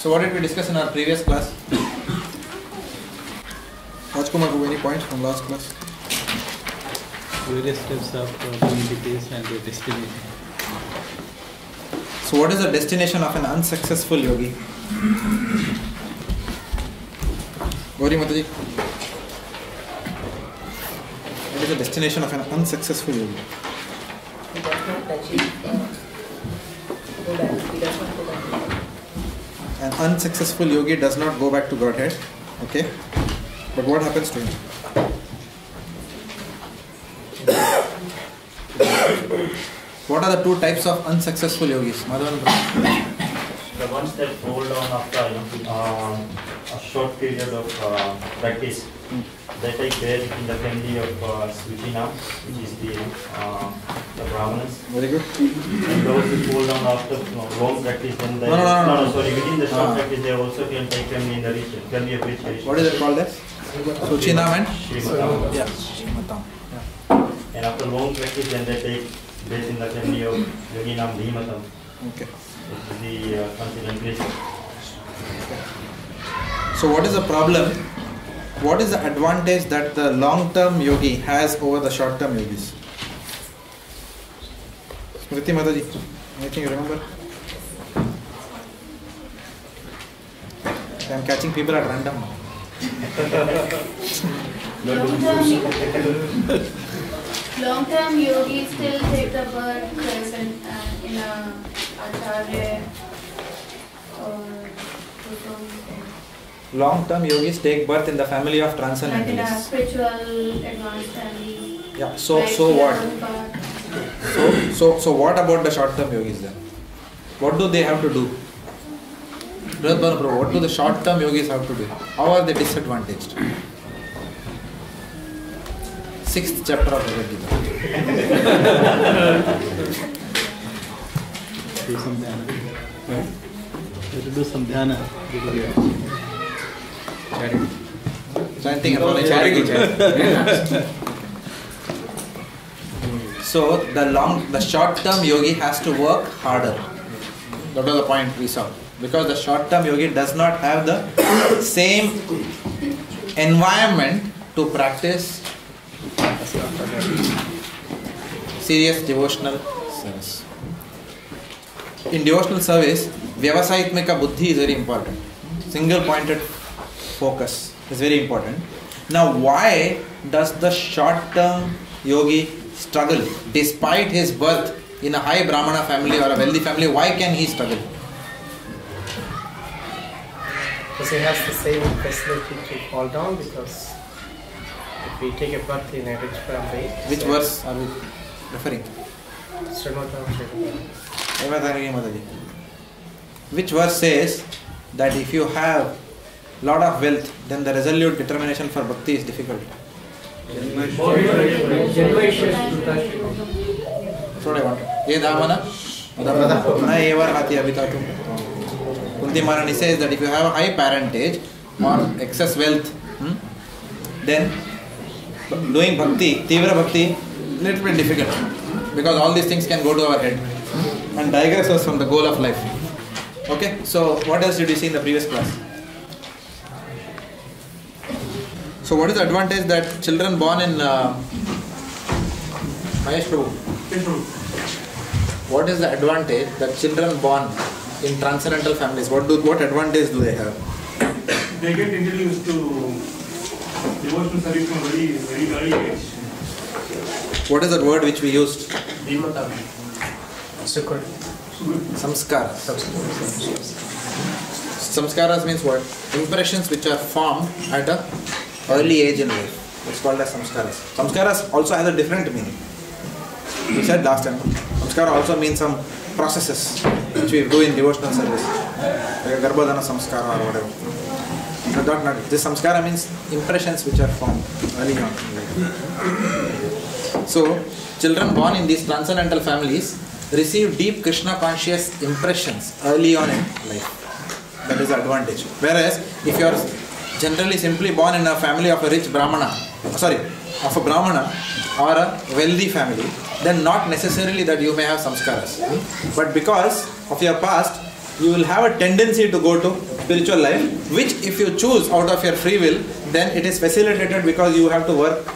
So what did we discuss in our previous class? Rajkumar, any points from last class? Various steps of communities and their destination. So what is the destination of an unsuccessful yogi? Gauri Mataji. What is the destination of an unsuccessful yogi? He does not achieve Godhead. He does not go back to Godhead. An unsuccessful yogi does not go back to Godhead. Okay. But what happens to him? What are the two types of unsuccessful yogis? Madhavan? The ones that fall down after a short period of practice, they take birth in the family of Svitinam, which is the Brahmanas. Very good. And those who fall down after long practice, then they sorry, within the short practice, they also can take family in the rich, family of rich tradition. What is it called as? Suchinam and? Srimatam. Yeah. Srimatam. Yeah. And after long practice, then they take birth in the family of Yoginam Dhimatam. Okay. Which is the constant grace. So what is the problem? What is the advantage that the long-term yogi has over the short-term yogis? Smriti Mataji, anything you remember? I am catching people at random. Long-term yogis still take the birth in a Acharya or Long-term yogis take birth in the family of transcendentalists. like in a spiritual advanced family. Yeah. So like what? So So what about the short-term yogis then? What do they have to do? What do the short-term yogis have to do? How are they disadvantaged? 6th chapter of Bhagavad Gita. Do some dhyana. You have to do some dhyana. Charity. Chanting and following charity. So the short-term yogi has to work harder. That was the point we saw. Because the short-term yogi does not have the same environment to practice serious devotional service. In devotional service, vyavasayitmika buddhi is very important. Single-pointed focus is very important. Now, why does the short-term yogi struggle despite his birth in a high Brahmana family or a wealthy family? Why can he struggle? Because he has the same facility to fall down, because if we take a birth in a rich family... Which verse are we referring? Which verse says that if you have lot of wealth, then the resolute determination for bhakti is difficult? That's what I want. Ye dhamana na evar hati abhitatum. Kunti Maharani says that if you have a high parentage or excess wealth, then doing bhakti, tivra bhakti, little bit difficult, because all these things can go to our head and digress us from the goal of life. Okay, so what else did we see in the previous class? So what is the advantage that children born in Mahesh Prabhu? What is the advantage that children born in transcendental families, what advantage do they have? They get introduced to devotional service from very, very early age. What is that word which we used? Samskara. Samskaras means what? Impressions which are formed at an early age in life. It's called as samskaras. Samskaras also has a different meaning. We said last time, samskara also means some processes which we do in devotional service, like a Garbhadana samskara or whatever. So this samskara means impressions which are formed early on in life. So children born in these transcendental families receive deep Krishna conscious impressions early on in life. That is the advantage. Whereas if you are generally simply born in a family of a rich Brahmana, of a Brahmana or a wealthy family, then not necessarily that you may have samskaras. But because of your past, you will have a tendency to go to spiritual life, which if you choose out of your free will, then it is facilitated because you have to work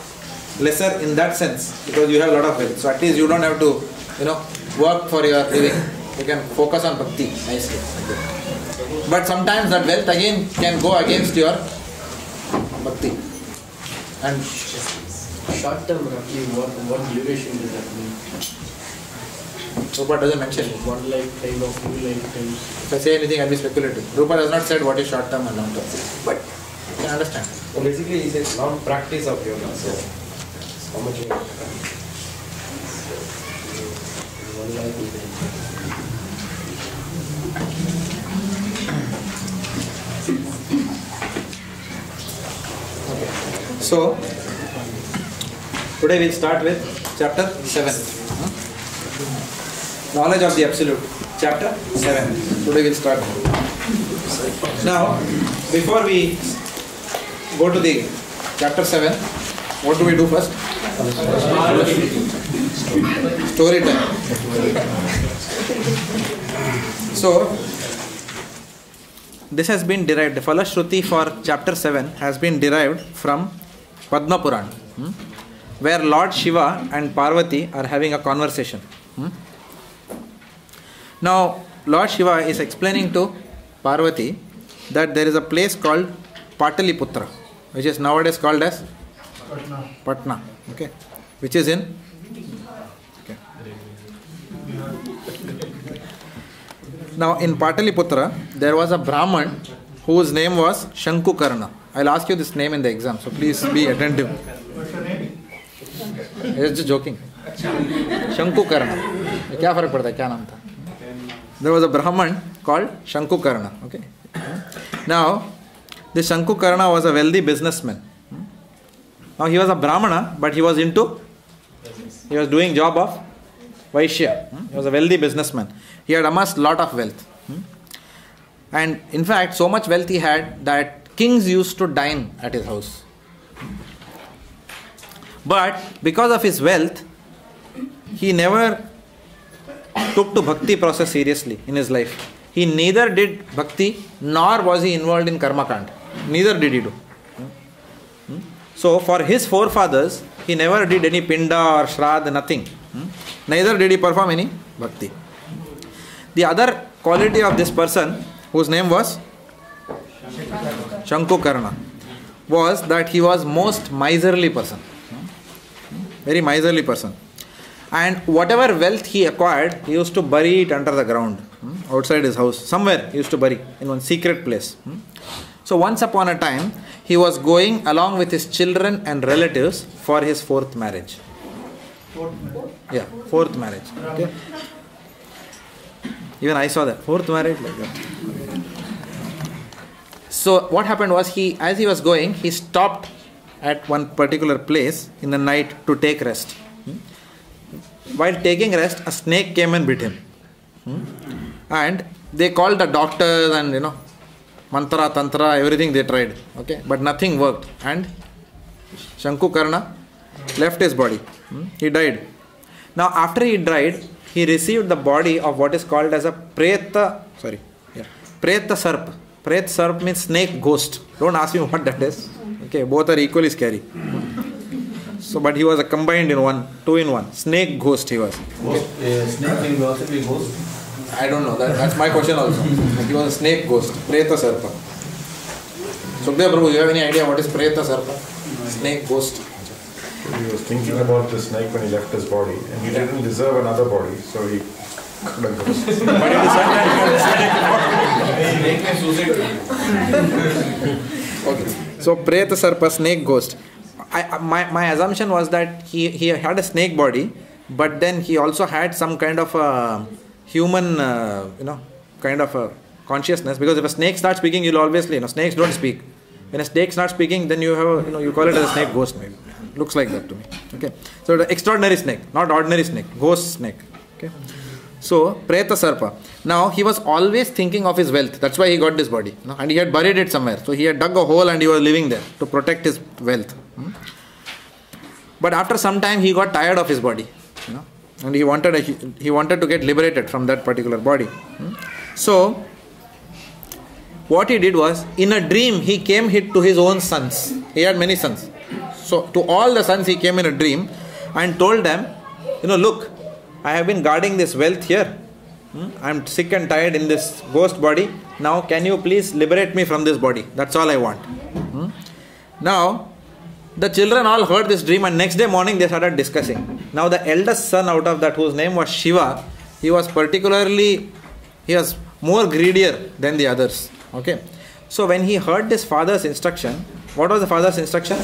lesser in that sense, because you have a lot of wealth. So at least you don't have to, work for your living. You can focus on bhakti nicely. But sometimes that wealth again can go against your bhakti. And Short term, roughly, what duration does that mean? Prabhupada doesn't mention it. One lifetime or 2 lifetimes? If I say anything, I'll be speculative. Prabhupada has not said what is short term and long term. But you can understand. So basically, he says non-practice of yoga. So how much you have to one life is So, today we'll start with chapter 7. Knowledge of the Absolute. Chapter 7. Today we'll start. Now, before we go to the chapter 7, what do we do first? Story time. So, this has been derived, the Falashruti for chapter 7 has been derived from Padma Puran, where Lord Shiva and Parvati are having a conversation. Now, Lord Shiva is explaining to Parvati that there is a place called Pataliputra, which is nowadays called as Patna, okay, which is in Now in Pataliputra there was a Brahman whose name was Shankukarna. I'll ask you this name in the exam, so please be attentive. I was just joking. Shankukarna. क्या फर्क पड़ता है क्या नाम था? There was a Brahman called Shankukarna. Okay. Now this Shankukarna was a wealthy businessman. Now he was a Brahmana, but he was doing job of Vaishya. He was a wealthy businessman. He had amassed a lot of wealth. And in fact, so much wealth he had that kings used to dine at his house. But because of his wealth, he never took to bhakti process seriously in his life. He neither did bhakti nor was he involved in karma kand. Neither did he do. So for his forefathers, he never did any pinda or shraddha, nothing. Neither did he perform any bhakti. The other quality of this person, whose name was Shankukarna, was that he was most miserly person. Very miserly person. And whatever wealth he acquired, he used to bury it under the ground, outside his house. Somewhere he used to bury, in one secret place. So once upon a time, he was going along with his children and relatives for his fourth marriage. Yeah, fourth marriage. Okay. Even I saw that. Fourth marriage like that. So what happened was, as he was going, he stopped at one particular place in the night to take rest. While taking rest, a snake came and bit him. And they called the doctors and mantra, tantra, everything they tried. Okay, but nothing worked. And Shankukarna left his body. He died. Now after he died, he received the body of what is called as a Preta Sarp. Preta Sarp means snake ghost. Don't ask me what that is. Okay, both are equally scary. So, but he was a combined in one, 2 in 1. Snake ghost he was. Okay. Snake can also be ghost? I don't know. That's my question also. But he was a snake ghost. Preta Sarpa. Sukdev Prabhu, you have any idea what is Preta Sarpa? Snake ghost. He was thinking about the snake when he left his body, and he didn't deserve another body, so he got a ghost. But it is Snake okay. So Preta Sarpa, snake ghost. My assumption was that he had a snake body, but then he also had some kind of a human, kind of a consciousness. Because if a snake starts speaking, you'll obviously, snakes don't speak. When a snake starts speaking, then you have, you call it as a snake ghost maybe. Looks like that to me. Okay. So the extraordinary snake, not ordinary snake, ghost snake. Okay. So Preta Sarpa. Now he was always thinking of his wealth. That's why he got this body. And he had buried it somewhere. So he had dug a hole and he was living there to protect his wealth. But after some time he got tired of his body. And he wanted to get liberated from that particular body. So what he did was, in a dream, he came to his own sons. He had many sons. So to all the sons, he came in a dream and told them, look, I have been guarding this wealth here. I'm sick and tired in this ghost body. Now, can you please liberate me from this body? That's all I want. Now, the children all heard this dream, and next day morning they started discussing. Now, the eldest son out of that, whose name was Shiva, he was more greedier than the others. Okay. So when he heard this father's instruction, what was the father's instruction?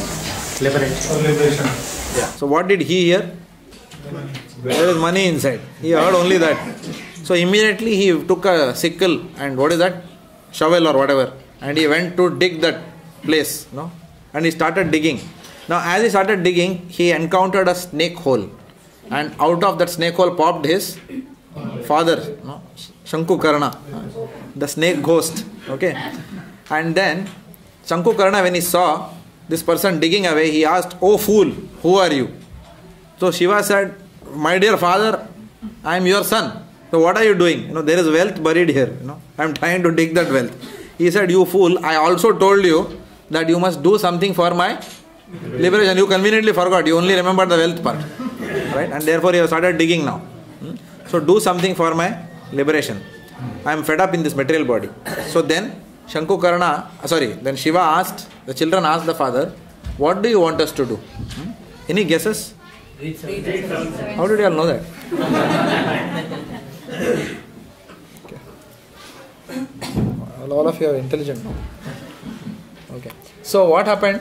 Liberation. Yeah. So what did he hear? There is money inside. He heard only that. So immediately he took a sickle and shovel or whatever, and he went to dig that place. And he started digging. Now as he started digging, he encountered a snake hole, and out of that snake hole popped his father, Shankukarna, the snake ghost. Okay. And then Shankukarna, when he saw this person digging away, he asked, "Oh fool, who are you?" So Shiva said, "My dear father, I am your son. So what are you doing? There is wealth buried here. I am trying to dig that wealth." He said, "You fool, I also told you that you must do something for my liberation. You conveniently forgot. You only remember the wealth part. Right? And therefore you have started digging now. So do something for my liberation. I am fed up in this material body." So then then Shiva asked, the children asked the father, "What do you want us to do?" Any guesses? How did you all know that? Okay. All of you are intelligent now. Okay. So what happened?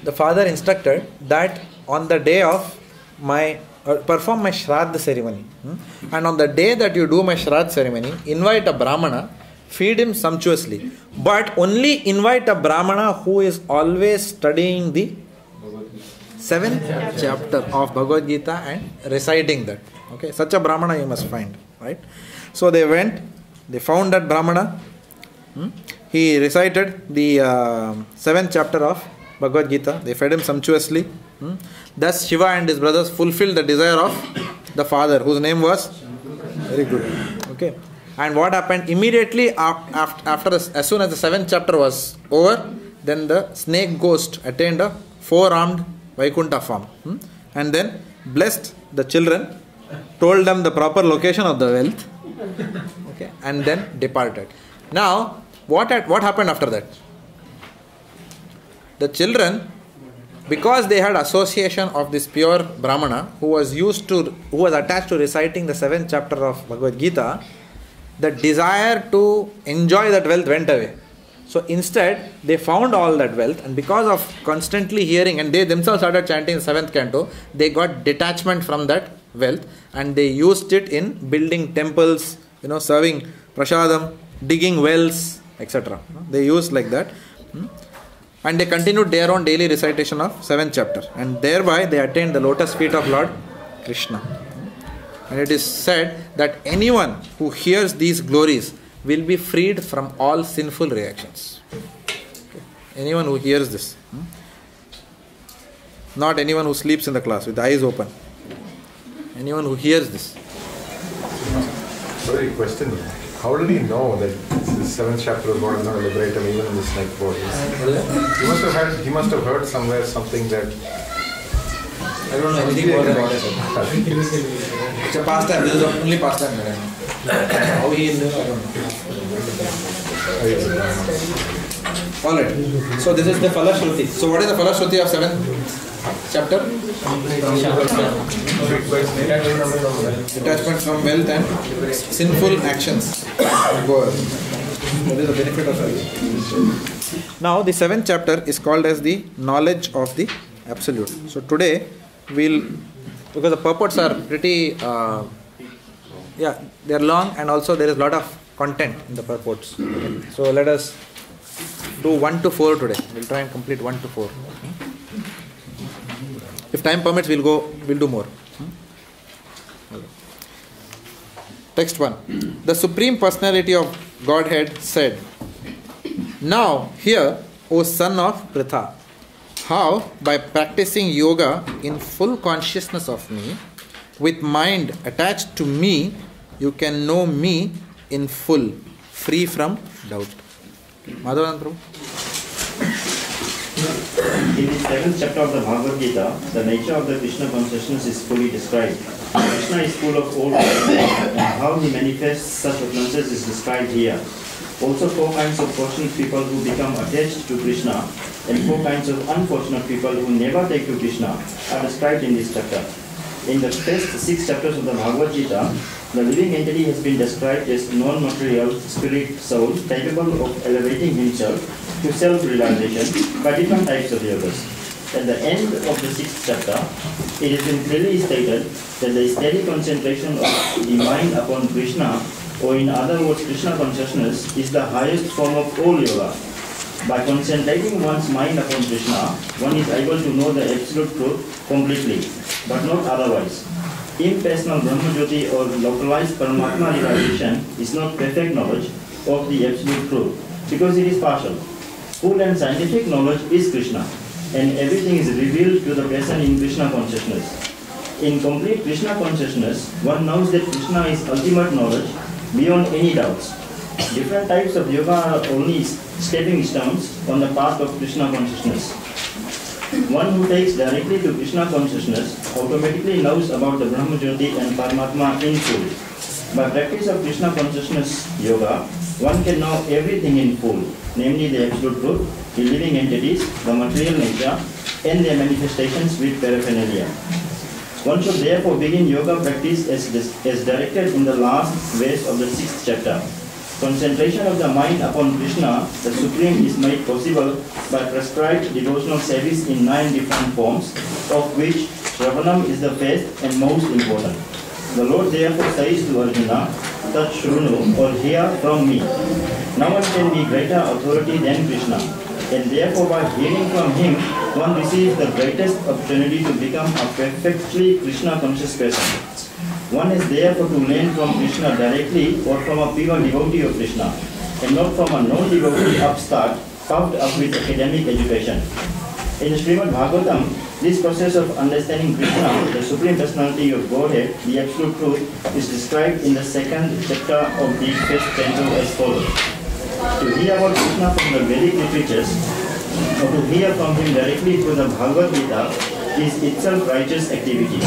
The father instructed that on the day of perform my Shraddha ceremony. And on the day that you do my Shraddha ceremony, invite a Brahmana, feed him sumptuously. But only invite a Brahmana who is always studying the 7th chapter of Bhagavad Gita and reciting that. Okay, such a Brahmana you must find. Right? So they went, they found that Brahmana. He recited the 7th chapter of Bhagavad Gita. They fed him sumptuously. Thus Shiva and his brothers fulfilled the desire of the father, whose name was very good. Okay. And what happened immediately after as soon as the 7th chapter was over, then the snake ghost attained a 4-armed Vaikuntha form, and then blessed the children, told them the proper location of the wealth, okay, and then departed. Now, what happened after that? The children, because they had association of this pure Brahmana who was attached to reciting the 7th chapter of Bhagavad Gita, the desire to enjoy that wealth went away. So instead, they found all that wealth, and because of constantly hearing, and they themselves started chanting the 7th canto, they got detachment from that wealth, and they used it in building temples, serving prasadam, digging wells, etc. They used like that. And they continued their own daily recitation of 7th chapter, and thereby they attained the lotus feet of Lord Krishna. And it is said that anyone who hears these glories will be freed from all sinful reactions. Okay. Anyone who hears this. Not anyone who sleeps in the class with the eyes open. Anyone who hears this. Sorry, question. How did he know that the 7th chapter of God is going to liberate him even in the snake body? He must have heard somewhere something that... I don't know anything more about it. It's a pastime. This is the only pastime. How he knew, I don't know. Alright. So this is the Falashruti. So what is the Falashruti of 7th chapter? Detachment from wealth and sinful actions. That is the benefit of it. Now the 7th chapter is called as the knowledge of the Absolute. So today because the purports are pretty, they are long, and also there is a lot of content in the purports. Okay. So let us do 1 to 4 today. We'll try and complete 1 to 4. If time permits, we'll do more. Text 1. The Supreme Personality of Godhead said, "Now hear, O son of Pritha, how by practicing yoga in full consciousness of me, with mind attached to me, you can know me in full, free from doubt. Madhavan Prabhu? In the 7th chapter of the Bhagavad Gita, the nature of the Krishna consciousness is fully described. Krishna is full of all and how he manifests such occurrences is described here. Also 4 kinds of fortunate people who become attached to Krishna and 4 kinds of unfortunate people who never take to Krishna are described in this chapter. In the first 6 chapters of the Bhagavad Gita, the living entity has been described as non-material spirit soul capable of elevating himself to self-realization by different types of yogas. At the end of the 6th chapter, it has been clearly stated that the steady concentration of the mind upon Krishna, or in other words Krishna consciousness, is the highest form of all yoga. By concentrating one's mind upon Krishna, one is able to know the absolute truth completely, but not otherwise. Impersonal Brahmajyoti or localized Paramatma realization is not perfect knowledge of the absolute truth, because it is partial. Full and scientific knowledge is Krishna, and everything is revealed to the person in Krishna consciousness. In complete Krishna consciousness, one knows that Krishna is ultimate knowledge beyond any doubts. Different types of yoga are only stepping stones on the path of Krishna consciousness. One who takes directly to Krishna consciousness automatically knows about the Brahma Jyoti and Paramatma in full. By practice of Krishna consciousness yoga, one can know everything in full, namely the absolute truth, the living entities, the material nature, and their manifestations with paraphernalia. One should therefore begin yoga practice as directed in the last verse of the 6th chapter. Concentration of the mind upon Krishna, the Supreme, is made possible by prescribed devotional service in 9 different forms, of which Shravanam is the first and most important. The Lord therefore says to Arjuna, Tat Shrunu, or hear from me. No one can be greater authority than Krishna, and therefore by hearing from him, one receives the greatest opportunity to become a perfectly Krishna conscious person. One is therefore to learn from Krishna directly or from a pure devotee of Krishna, and not from a non-devotee upstart puffed up with academic education. In Srimad Bhagavatam, this process of understanding Krishna, the Supreme Personality of Godhead, the Absolute Truth, is described in the 2nd chapter of the 1st canto as follows. To hear about Krishna from the Vedic literatures, or to hear from him directly through the Bhagavad Gita, is itself righteous activity.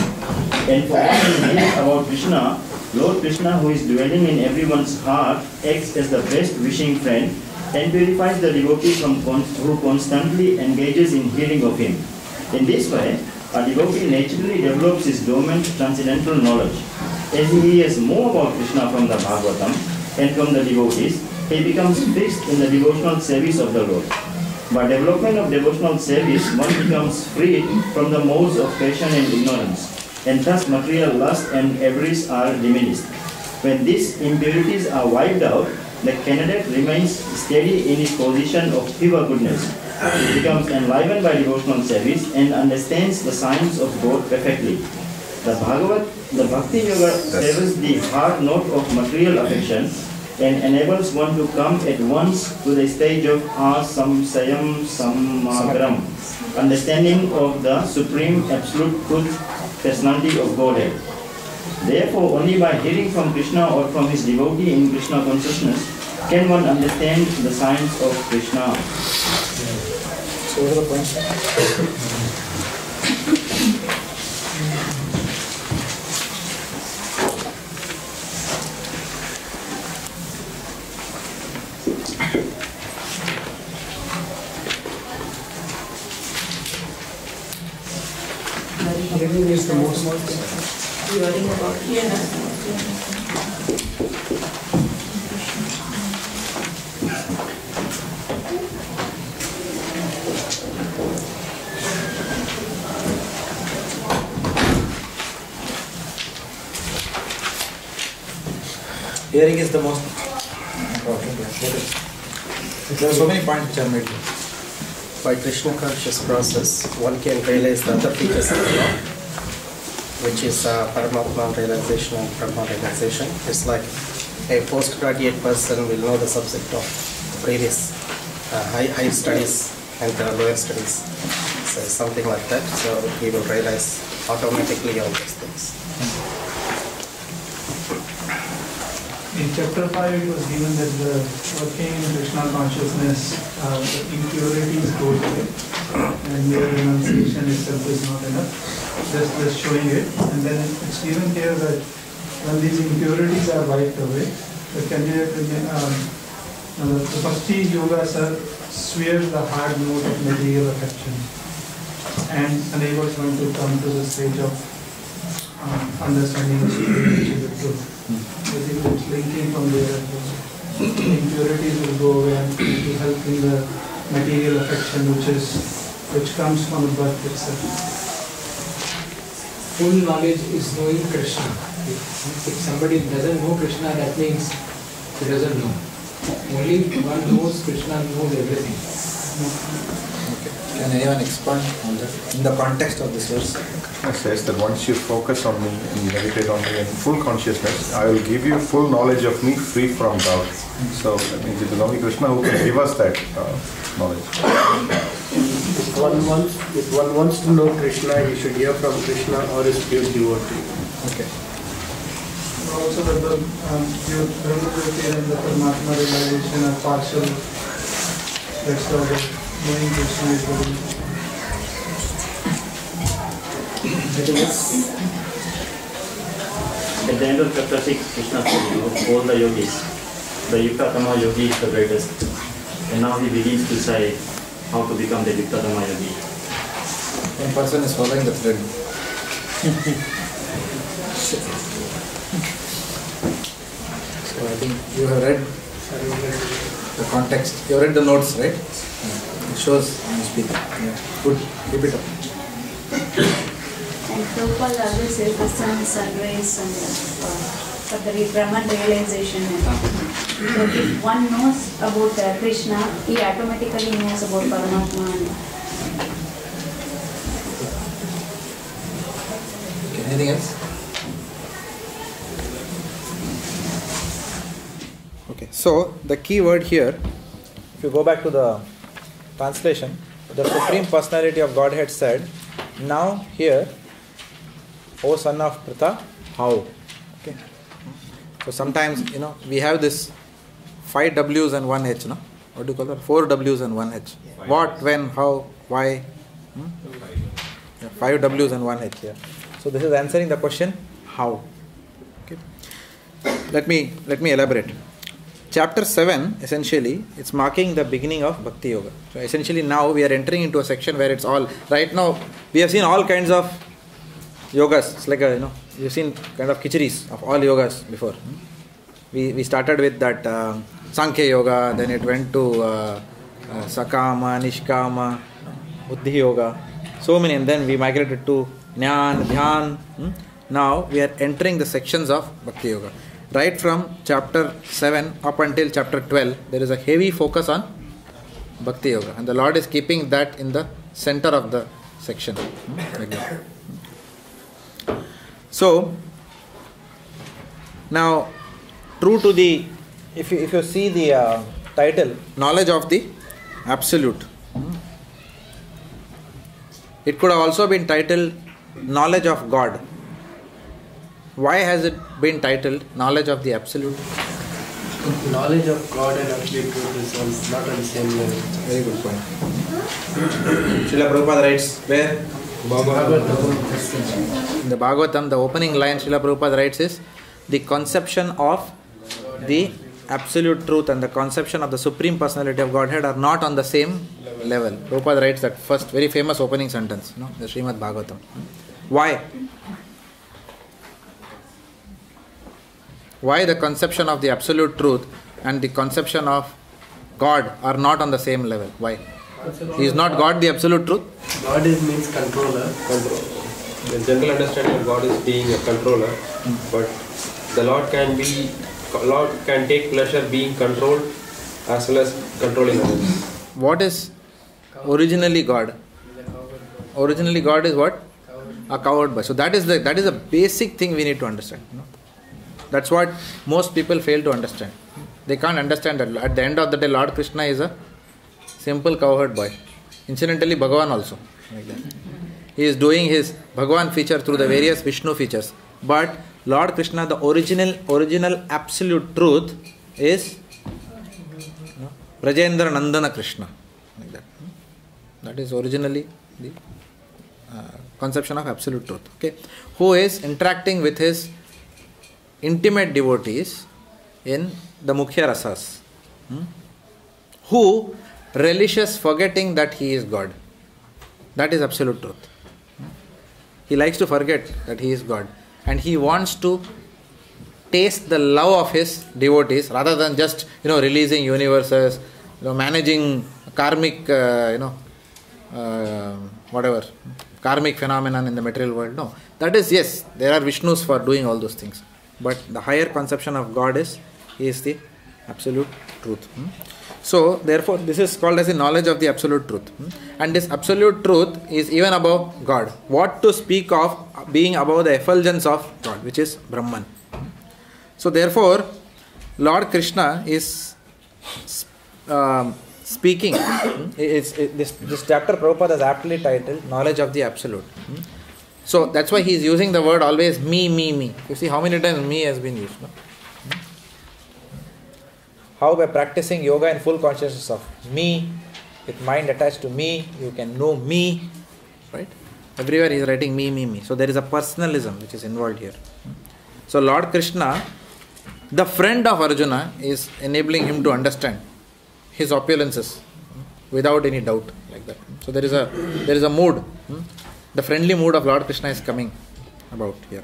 And for one who hears about Krishna, Lord Krishna, who is dwelling in everyone's heart, acts as the best wishing friend and purifies the devotee who constantly engages in hearing of him. In this way, a devotee naturally develops his dormant transcendental knowledge. As he hears more about Krishna from the Bhagavatam and from the devotees, he becomes fixed in the devotional service of the Lord. By development of devotional service, one becomes freed from the modes of passion and ignorance, and thus material lust and avarice are diminished. When these impurities are wiped out, the candidate remains steady in his position of pure goodness. He becomes enlivened by devotional service and understands the science of God perfectly. The Bhagavad, the Bhakti Yoga severs the hard knot of material affection and enables one to come at once to the stage of asamsayam samagram, understanding of the Supreme Absolute Truth, Personality of Godhead. Therefore, only by hearing from Krishna or from his devotee in Krishna consciousness can one understand the science of Krishna. So what are the points? Hearing is the most. Hearing about Hearing is the most important. There are so many points which are made. By Krishna conscious process, one can realize the other features of the law, which is Paramatma realization and Brahma realization. It's like a postgraduate person will know the subject of previous high studies and lower studies. So something like that. So he will realize automatically all these things. In chapter 5 it was given that the working in Krishna consciousness, the impurities go away, and mere renunciation itself is not enough. Just showing it, and then it's given here that when these impurities are wiped away, the candidate the Bhakti Yoga swears the hard note of material affection and enables one to come to the stage of understanding the truth. I think it's linking from there. Impurities will go away and it will help in the material affection which comes from the birth itself. Full knowledge is knowing Krishna. If somebody doesn't know Krishna, that means he doesn't know. Only one knows Krishna knows everything. Okay. Can anyone expand on that in the context of this verse? It says that once you focus on me and you meditate on me in full consciousness, I will give you full knowledge of me free from doubt. So that means it is only Krishna who can give us that knowledge. If one wants to know Krishna, he should hear from Krishna or his pure devotee. Okay. Also that the pure Brahma and the Paramatma realization are partial. That's why knowing Krishna is very At the end of chapter 6, Krishna said, of all the yogis, the Yuktadhamma yogi is the greatest. And now he begins to say how to become the Yuktadhamma yogi. One person is following the thread. So I think you have read the context. You have read the notes, right? It shows you speak. Yeah. Good. Keep it up. And Prabhupada always says the sun, sunrise, and for the Brahman realization. So if one knows about Krishna, he automatically knows about Paramatma. Okay, anything else? Okay, so the key word here, if you go back to the translation, the Supreme Personality of Godhead said, now here, O son of Pritha, how? Okay. So sometimes, we have this 5 W's and 1 H, no? What do you call that? 4 W's and 1 H. What, when, how, why? 5 W's and 1 H here. So this is answering the question, how? Okay. Let me elaborate. Chapter 7, essentially, it's marking the beginning of Bhakti Yoga. So essentially now we are entering into a section where it's all, right now, we have seen all kinds of yogas. It's like you've seen kind of khicharis of all yogas before. We started with that Sankhya Yoga, then it went to Sakama, Nishkama, Buddhi Yoga, so many, and then we migrated to Jnana, Dhyan. Now we are entering the sections of Bhakti Yoga. Right from chapter 7 up until chapter 12, there is a heavy focus on Bhakti Yoga, and the Lord is keeping that in the center of the section. Like that. So, now, true to the, if you see the title, Knowledge of the Absolute, it could have also been titled Knowledge of God. Why has it been titled Knowledge of the Absolute? Knowledge of God and absolute truth is not on the same level. Very good point. Srila Prabhupada writes where? In the Bhagavatam, the opening line Srila Prabhupada writes is, the conception of the absolute truth and the conception of the Supreme Personality of Godhead are not on the same level. Prabhupada writes that first very famous opening sentence, the Srimad Bhagavatam. Why? Why the conception of the absolute truth and the conception of God are not on the same level? Why? He is not God, the absolute truth? God means controller. The general understanding of God is being a controller, but the Lord can take pleasure being controlled as well as controlling others. What is originally God? Originally God is what? A coward boy. So that is a basic thing we need to understand. That's what most people fail to understand. They can't understand that at the end of the day, Lord Krishna is a simple cowherd boy. Incidentally, Bhagavan also. Like that. He is doing his Bhagavan feature through the various Vishnu features. But Lord Krishna, the original absolute truth is Brajendra Nandana Krishna. Like that. That is originally the conception of absolute truth. Okay, who is interacting with his intimate devotees in the Mukhya Rasas, who relishes forgetting that he is God. That is absolute truth. He likes to forget that he is God, and he wants to taste the love of his devotees rather than just releasing universes, managing karmic whatever karmic phenomenon in the material world. No, that is, yes, there are Vishnus for doing all those things, but the higher conception of God is the absolute truth. So therefore this is called as the knowledge of the absolute truth, and this absolute truth is even above God. What to speak of being above the effulgence of God, which is Brahman. So therefore Lord Krishna is speaking. This chapter Prabhupada has aptly titled Knowledge of the Absolute. So that's why he is using the word always me, me, me. You see how many times me has been used. No? How by practicing yoga in full consciousness of me, with mind attached to me, you can know me. Right? Everywhere he is writing me, me, me. So there is a personalism which is involved here. So Lord Krishna, the friend of Arjuna, is enabling him to understand his opulences without any doubt, like that. So there is a mood. The friendly mood of Lord Krishna is coming about here.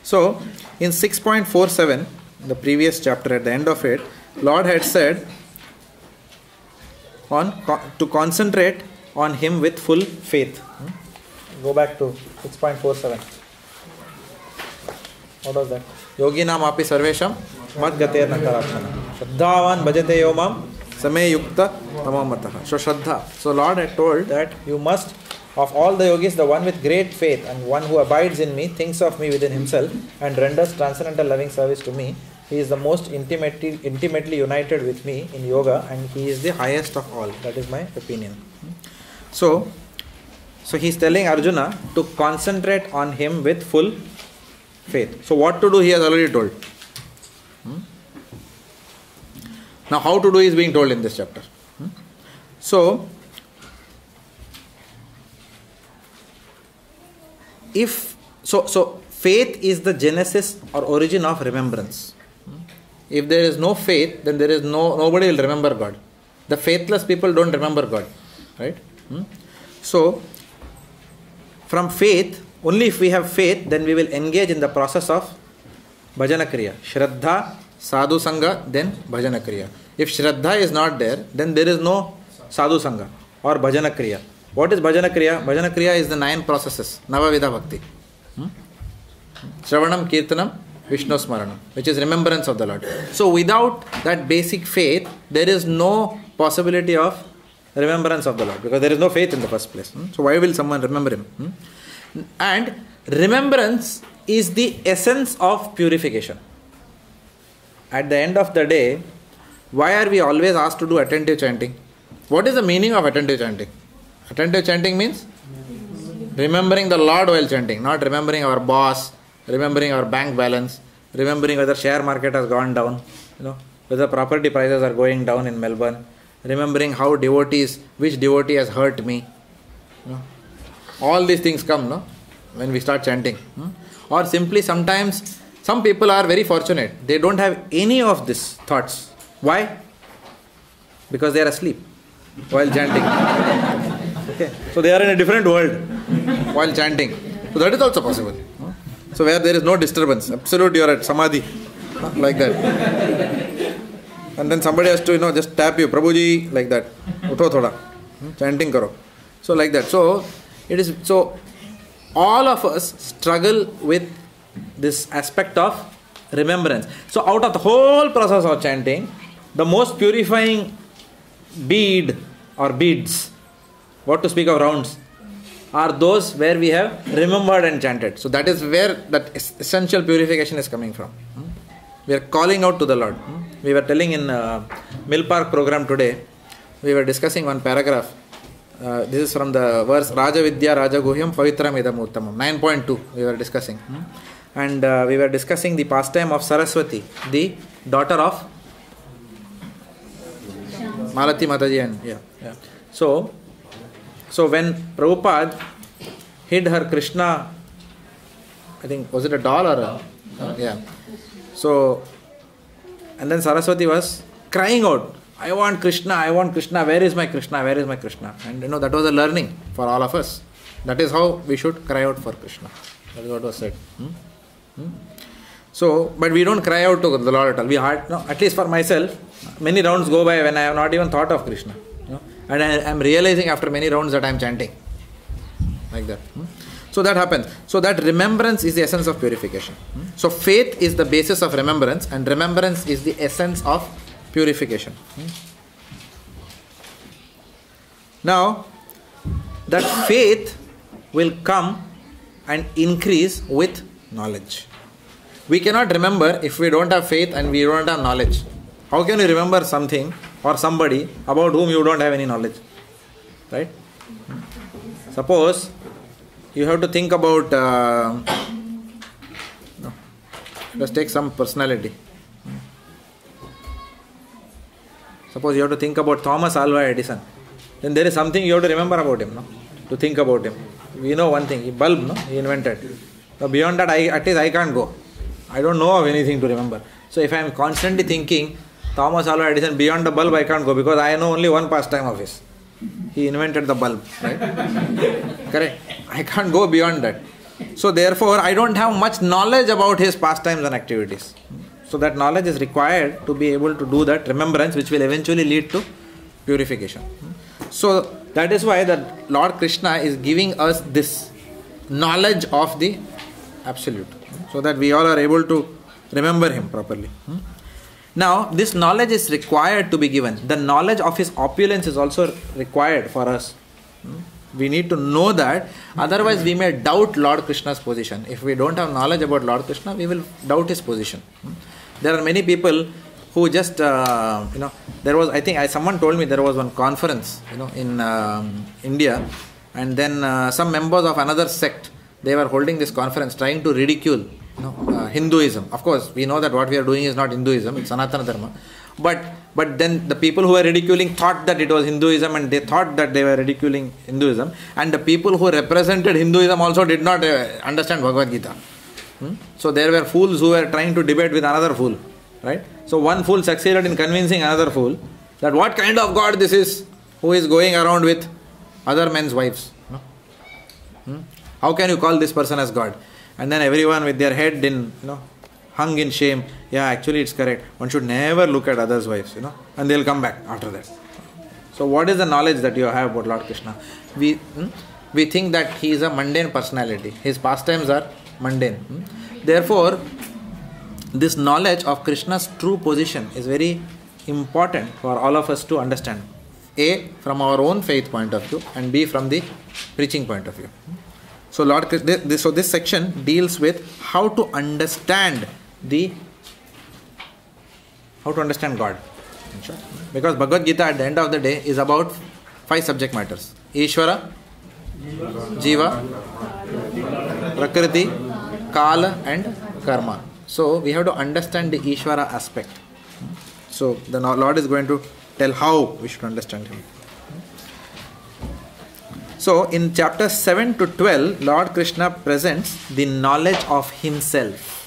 So in 6.47, the previous chapter, at the end of it, Lord had said to concentrate on him with full faith. Go back to 6.47. What was that? Yoginam api sarvesham mat gater nakarachana. Shraddhavan bhajate yomam same yukta tamamataha. So Shraddha. So Lord had told that you must, of all the yogis, the one with great faith and one who abides in me, thinks of me within himself and renders transcendental loving service to me. He is the most intimately united with me in yoga, and he is the highest of all. That is my opinion. So he is telling Arjuna to concentrate on him with full faith. So what to do he has already told. Now how to do is being told in this chapter. So faith is the genesis or origin of remembrance. If there is no faith, then there is nobody will remember God. The faithless people don't remember God, right? So from faith, only if we have faith, then we will engage in the process of bhajana kriya. Shraddha, sadhu sangha, then bhajana kriya. If shraddha is not there, then there is no sadhu sangha or bhajana kriya. What is bhajana kriya? Bhajana kriya is the 9 processes, Navavida Bhakti. Shravanam, Kirtanam, Vishnu Smaranam, which is remembrance of the Lord. So without that basic faith, there is no possibility of remembrance of the Lord, because there is no faith in the first place. So why will someone remember him? And remembrance is the essence of purification. At the end of the day, why are we always asked to do attentive chanting? What is the meaning of attentive chanting? Attentive chanting means remembering the Lord while chanting, not remembering our boss, remembering our bank balance, remembering whether share market has gone down, whether property prices are going down in Melbourne, remembering how which devotee has hurt me. All these things come when we start chanting. Or simply sometimes, some people are very fortunate. They don't have any of these thoughts. Why? Because they are asleep while chanting. Okay. So they are in a different world while chanting. So that is also possible. So where there is no disturbance, absolute, you are at samadhi, like that. And then somebody has to, just tap you, Prabhuji, like that. Utho thoda. Chanting karo. So like that. So all of us struggle with this aspect of remembrance. So out of the whole process of chanting, the most purifying bead or beads, what to speak of rounds, are those where we have remembered and chanted. So that is where that essential purification is coming from. We are calling out to the Lord. We were telling in Mill Park program today, we were discussing one paragraph This is from the verse Raja Vidya Raja Guhyam Pavitram Idam Uttamam, 9.2 we were discussing. And we were discussing the pastime of Saraswati, the daughter of Malati Mataji. And So when Prabhupada hid her Krishna, I think, was it a doll or So, and then Saraswati was crying out, I want Krishna, where is my Krishna, where is my Krishna? And that was a learning for all of us. That is how we should cry out for Krishna. That is what was said. So, but we don't cry out to the Lord at all. We at least for myself, many rounds go by when I have not even thought of Krishna. And I am realizing after many rounds that I am chanting. Like that. So that happens. So that remembrance is the essence of purification. So faith is the basis of remembrance, and remembrance is the essence of purification. Now, that faith will come and increase with knowledge. We cannot remember if we don't have faith and we don't have knowledge. How can you remember something or somebody about whom you don't have any knowledge? Right? Suppose you have to think about, let's take some personality. Suppose you have to think about Thomas Alva Edison. Then there is something you have to remember about him, to think about him. We know one thing, bulb, he invented. Now beyond that, at least I can't go. I don't know of anything to remember. So if I am constantly thinking Thomas Alva Edison, beyond the bulb I can't go, because I know only one pastime of his. He invented the bulb, right? Correct? I can't go beyond that. So therefore, I don't have much knowledge about his pastimes and activities. So that knowledge is required to be able to do that remembrance, which will eventually lead to purification. So that is why the Lord Krishna is giving us this knowledge of the Absolute, so that we all are able to remember him properly. Now, this knowledge is required to be given. The knowledge of his opulence is also required for us. We need to know that, otherwise we may doubt Lord Krishna's position. If we don't have knowledge about Lord Krishna, we will doubt his position. There are many people who just, there was, I think someone told me there was one conference, in India, and then some members of another sect, they were holding this conference trying to ridicule Hinduism. Of course, we know that what we are doing is not Hinduism, it's Sanatana Dharma. But then the people who were ridiculing thought that it was Hinduism, and they thought that they were ridiculing Hinduism. And the people who represented Hinduism also did not understand Bhagavad Gita. So there were fools who were trying to debate with another fool. Right? So one fool succeeded in convincing another fool that what kind of God this is who is going around with other men's wives. How can you call this person as God? And then everyone with their head hung in shame. Yeah, actually it's correct. One should never look at others' wives, and they'll come back after that. So what is the knowledge that you have about Lord Krishna? We think that he is a mundane personality. His pastimes are mundane. Therefore, this knowledge of Krishna's true position is very important for all of us to understand. A, from our own faith point of view, and B, from the preaching point of view. So this section deals with how to understand God. Because Bhagavad Gita at the end of the day is about 5 subject matters. Ishvara, Jiva, Prakriti, Kala and Karma. So we have to understand the Ishvara aspect. So the Lord is going to tell how we should understand him. So in chapters 7 to 12, Lord Krishna presents the knowledge of himself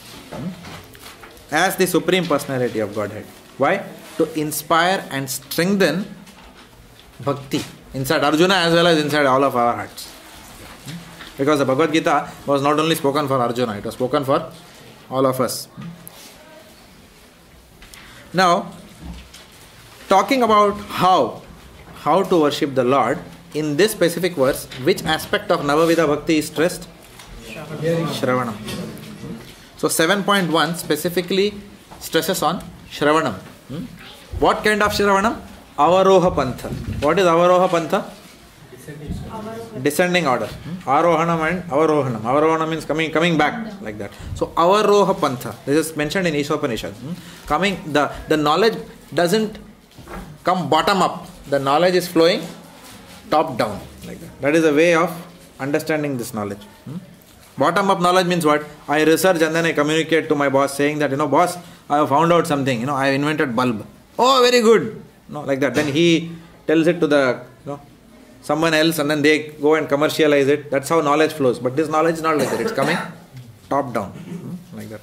as the Supreme Personality of Godhead. Why? To inspire and strengthen Bhakti inside Arjuna as well as inside all of our hearts. Because the Bhagavad Gita was not only spoken for Arjuna, it was spoken for all of us. Now, talking about how to worship the Lord, in this specific verse, which aspect of Navavida Bhakti is stressed? Shravanam. So 7.1 specifically stresses on Shravanam. What kind of Shravanam? Avaroha Pantha. What is Avaroha Pantha? Descending order. Arohanam and Avarohanam. Avarohanam means coming back, like that. So Avaroha Pantha. This is mentioned in Isopanisad. The knowledge doesn't come bottom up. The knowledge is flowing top down, like that. That is a way of understanding this knowledge. Bottom up knowledge means what? I research and then I communicate to my boss saying that, boss, I have found out something, I have invented bulb. Oh, very good. Like that. Then he tells it to the someone else and then they go and commercialize it. That's how knowledge flows. But this knowledge is not like that. It's coming top down, like that.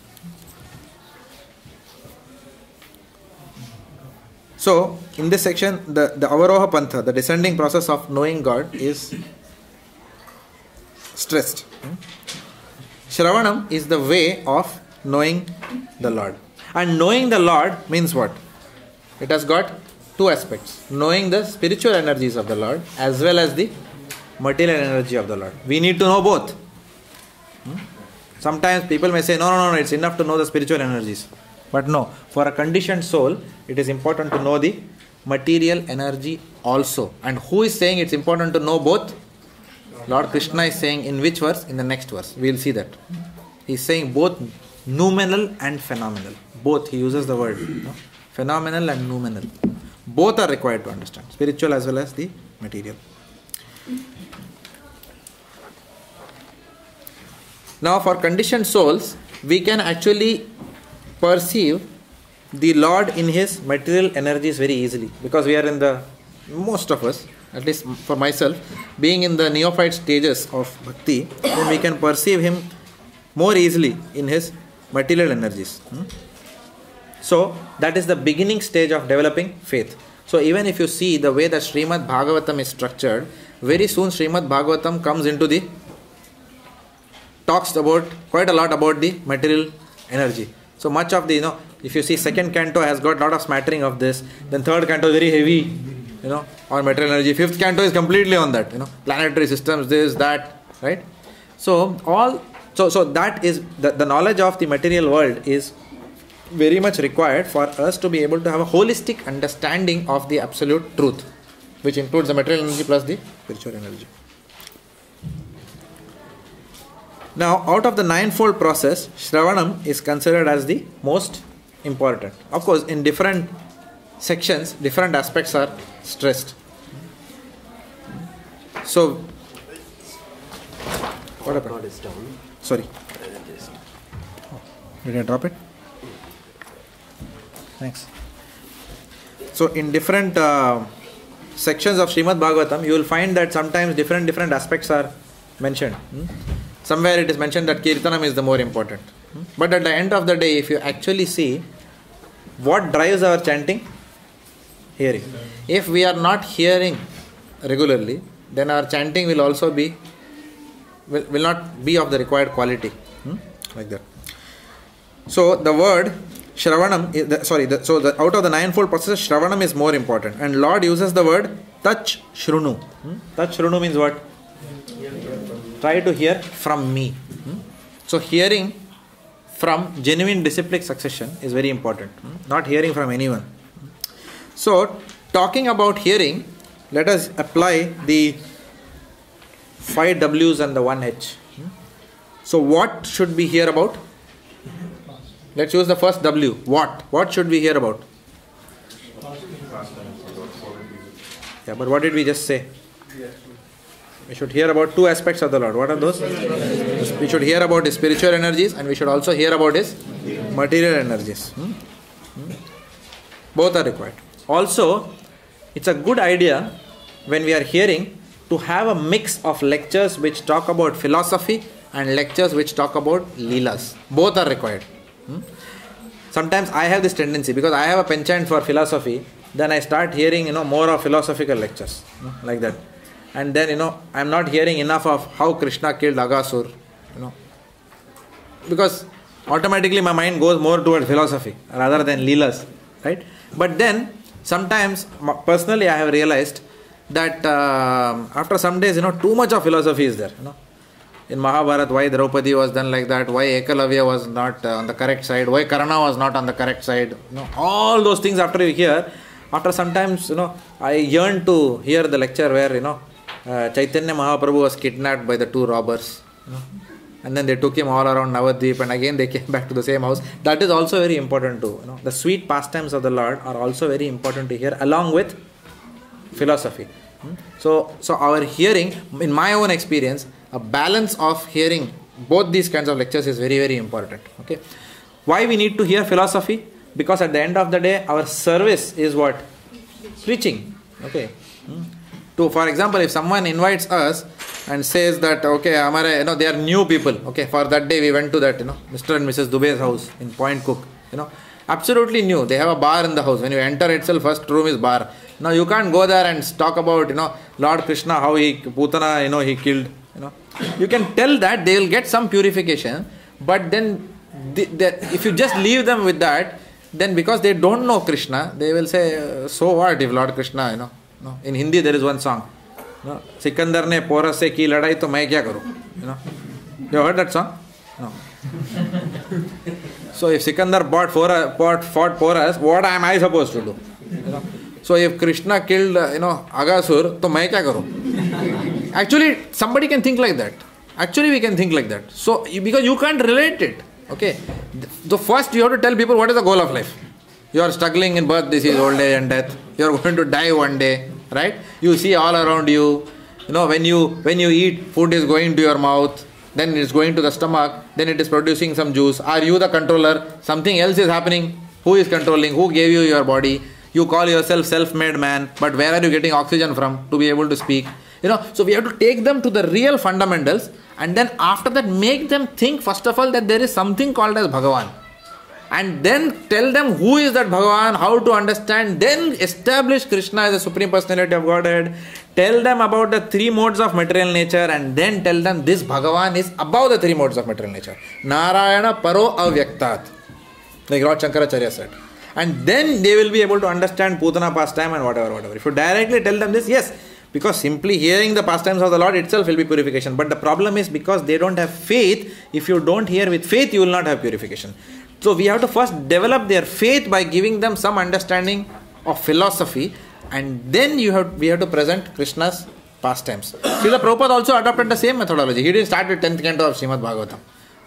So, in this section, the Avaroha Pantha, the descending process of knowing God is stressed. Shravanam is the way of knowing the Lord. And knowing the Lord means what? It has got two aspects. Knowing the spiritual energies of the Lord as well as the material energy of the Lord. We need to know both. Sometimes people may say, no, it's enough to know the spiritual energies. But no, for a conditioned soul, it is important to know the material energy also. And who is saying it's important to know both? Lord Krishna is saying in which verse? In the next verse. We will see that. He is saying both noumenal and phenomenal. Both, he uses the word. Phenomenal and noumenal. Both are required to understand. Spiritual as well as the material. Now for conditioned souls, we can actually perceive the Lord in his material energies very easily. Because we are most of us, at least for myself, being in the neophyte stages of bhakti, then we can perceive him more easily in his material energies. So that is the beginning stage of developing faith. So even if you see the way that Srimad Bhagavatam is structured, very soon Srimad Bhagavatam comes into talks about quite a lot about the material energy. So much of the, if you see second canto has got a lot of smattering of this, then third canto is very heavy, on material energy. Fifth canto is completely on that, planetary systems, this, that, right? So that is, the knowledge of the material world is very much required for us to be able to have a holistic understanding of the absolute truth, which includes the material energy plus the spiritual energy. Now, out of the ninefold process, Shravanam is considered as the most important. Of course, in different sections, different aspects are stressed. So, what happened? God is down. Sorry. Did I drop it? Thanks. So, in different sections of Srimad Bhagavatam, you will find that sometimes different aspects are mentioned. Somewhere it is mentioned that Kirtanam is the more important. But at the end of the day, if you actually see what drives our chanting, hearing. If we are not hearing regularly, then our chanting will also will not be of the required quality. Like that. So the word Shravanam, out of the ninefold process, Shravanam is more important. And Lord uses the word Tach Shrunu. Tach Shrunu means what? Try to hear from me. So hearing from genuine disciplic succession is very important. Not hearing from anyone. So talking about hearing, let us apply the 5 W's and the 1 H. So what should we hear about? Let's use the first W. What should we hear about? Yeah, but what did we just say? We should hear about 2 aspects of the Lord. What are those? We should hear about his spiritual energies and we should also hear about his material energies. Both are required. Also, it's a good idea when we are hearing to have a mix of lectures which talk about philosophy and lectures which talk about leelas. Both are required. Sometimes I have this tendency, because I have a penchant for philosophy, then I start hearing more of philosophical lectures, like that. And then I am not hearing enough of how Krishna killed Aghasur, because automatically my mind goes more towards philosophy rather than leelas, right? But then sometimes personally I have realized that after some days too much of philosophy is there. In Mahabharata, why Draupadi was done like that, why Ekalavya was not on the correct side, why Karna was not on the correct side, all those things after you hear, after sometimes I yearn to hear the lecture where Chaitanya Mahaprabhu was kidnapped by the 2 robbers, and then they took him all around Navadvip and again they came back to the same house. That is also very important too. The sweet pastimes of the Lord are also very important to hear along with philosophy. So our hearing, in my own experience, a balance of hearing both these kinds of lectures is very, very important. Okay. Why we need to hear philosophy? Because at the end of the day, our service is what? Preaching. Okay. To, for example, if someone invites us and says that, okay, they are new people. Okay, for that day we went to that, Mr. and Mrs. Dubey's house in Point Cook. Absolutely new. They have a bar in the house. When you enter itself, first room is bar. Now you can't go there and talk about, Lord Krishna, how he, Putana, he killed. You can tell that they will get some purification, but then if you just leave them with that, then because they don't know Krishna, they will say, so what if Lord Krishna, In Hindi there is one song, Sikandar ne Poras se ki ladai to main kya karu? You heard that song? No. So if Sikandar fought Poras, what am I supposed to do? So if Krishna killed, Agasur, to main kya karu? Actually, somebody can think like that. Actually, we can think like that. So, because you can't relate it. Okay. So first you have to tell people what is the goal of life. You are struggling in birth, disease, old age and death. You are going to die one day. Right? You see all around you. When you eat, food is going to your mouth. Then it is going to the stomach. Then it is producing some juice. Are you the controller? Something else is happening. Who is controlling? Who gave you your body? You call yourself self-made man. But where are you getting oxygen from to be able to speak? So we have to take them to the real fundamentals, and then after that make them think first of all that there is something called as Bhagavan, and then tell them who is that Bhagavan, how to understand, then establish Krishna as a Supreme Personality of Godhead, tell them about the three modes of material nature, and then tell them this Bhagavan is above the three modes of material nature. Narayana Paro Avyaktat, like Lord Shankaracharya said. And then they will be able to understand Putana pastime and whatever. If you directly tell them this, yes, because simply hearing the pastimes of the Lord itself will be purification. But the problem is because they don't have faith. If you don't hear with faith, you will not have purification. So we have to first develop their faith by giving them some understanding of philosophy, and then we have to present Krishna's pastimes. Srila Prabhupada also adopted the same methodology. He didn't start with 10th canto of Srimad Bhagavatam.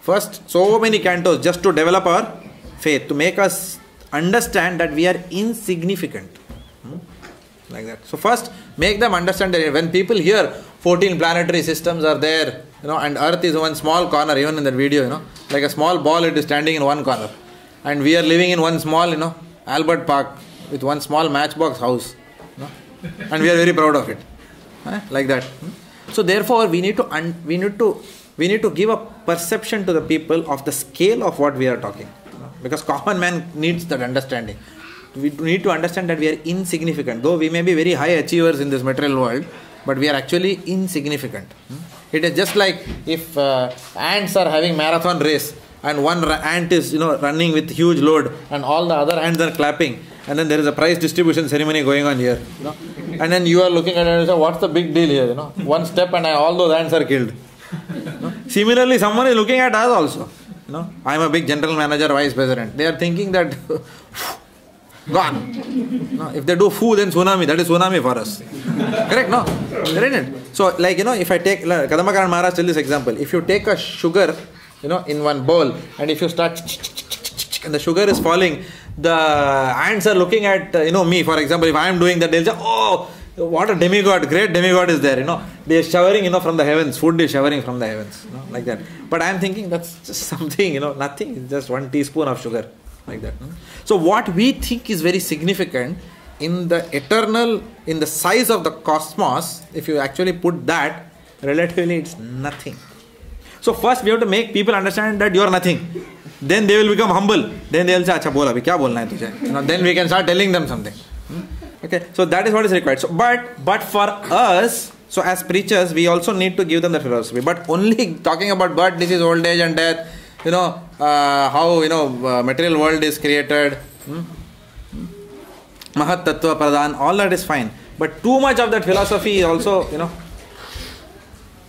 First, so many cantos just to develop our faith, to make us understand that we are insignificant. Like that. So first, make them understand that when people hear 14 planetary systems are there, and Earth is one small corner, even in that video, like a small ball, it is standing in one corner. And we are living in one small, Albert Park with one small matchbox house. And we are very proud of it. Like that. So therefore, we need to give a perception to the people of the scale of what we are talking. Because common man needs that understanding. We need to understand that we are insignificant. Though we may be very high achievers in this material world, but we are actually insignificant. It is just like if ants are having marathon race and one ant is running with huge load and all the other ants are clapping, and then there is a prize distribution ceremony going on here. And then you are looking at it and say, what's the big deal here? One step and all those ants are killed. Similarly, someone is looking at us also. I am a big general manager, vice president. They are thinking that gone. If they do foo, then tsunami. That is tsunami for us. Correct? No? Correct? So, if I take, Kadambakaran Maharaj tell this example. If you take a sugar, in one bowl, and if you start, and the sugar is falling, the ants are looking at, me, for example, if I am doing that, they'll say, oh, what a demigod, great demigod is there, They are showering, from the heavens, food is showering from the heavens, like that. But I am thinking that's just something, nothing, it's just 1 teaspoon of sugar. Like that. So what we think is very significant in the eternal, in the size of the cosmos, if you actually put that, relatively it's nothing. So first we have to make people understand that you are nothing. Then they will become humble. Then they will say, acha bola, kya bolna hai tujhe? Then we can start telling them something. Okay, so that is what is required. So, but for us, so as preachers, we also need to give them the philosophy. But only talking about birth, disease, old age and death, how material world is created, Mahat Tattva Pradhan, all that is fine. But too much of that philosophy is also,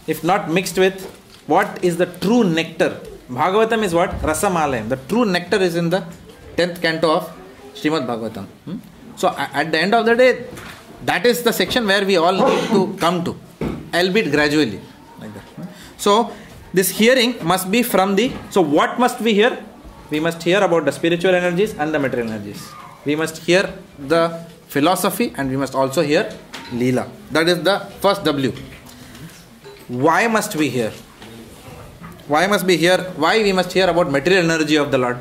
if not mixed with what is the true nectar. Bhagavatam is what? Rasamalayam. The true nectar is in the 10th canto of Srimad Bhagavatam. So at the end of the day, that is the section where we all need to come to, albeit gradually. Like that. So this hearing must be from so what must we hear? We must hear about the spiritual energies and the material energies. We must hear the philosophy and we must also hear Leela. That is the first W. Why must we hear? Why must we hear? Why we must hear about material energy of the Lord?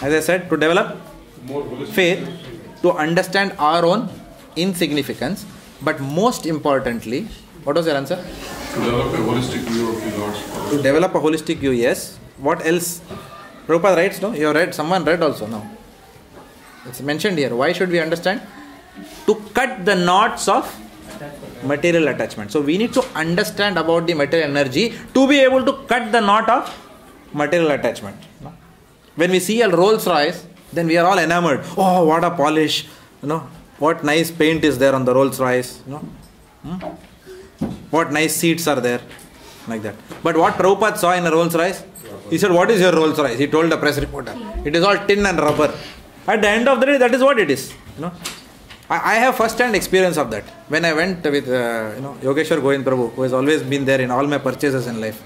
As I said, to develop faith, to understand our own insignificance, but most importantly, what was your answer? To develop a holistic view of the Lord's power. To develop a holistic view, yes. What else? Prabhupada writes, no? You have read, someone read also, no? It's mentioned here. Why should we understand? To cut the knots of material attachment. So we need to understand about the material energy to be able to cut the knot of material attachment. No? When we see a Rolls Royce, then we are all enamored. Oh, what a polish! What nice paint is there on the Rolls Royce? What nice seats are there? Like that. But what Prabhupada saw in a Rolls Royce? He said, what is your Rolls Royce? He told the press reporter. It is all tin and rubber. At the end of the day, that is what it is. I have first-hand experience of that. When I went with Yogeshwar Govind Prabhu, who has always been there in all my purchases in life.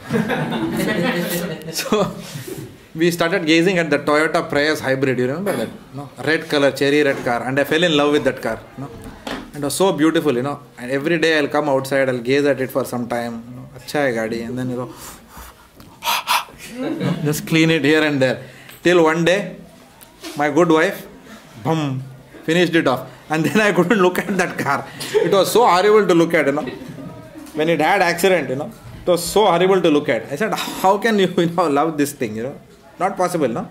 So we started gazing at the Toyota Prius hybrid. You remember that? Red color, cherry red car, and I fell in love with that car. It was so beautiful, And every day I'll come outside, I'll gaze at it for some time. Acha hai gaadi, and then just clean it here and there. Till one day, my good wife, finished it off. And then I couldn't look at that car. It was so horrible to look at, When it had accident, it was so horrible to look at. I said, how can you, love this thing, Not possible, no?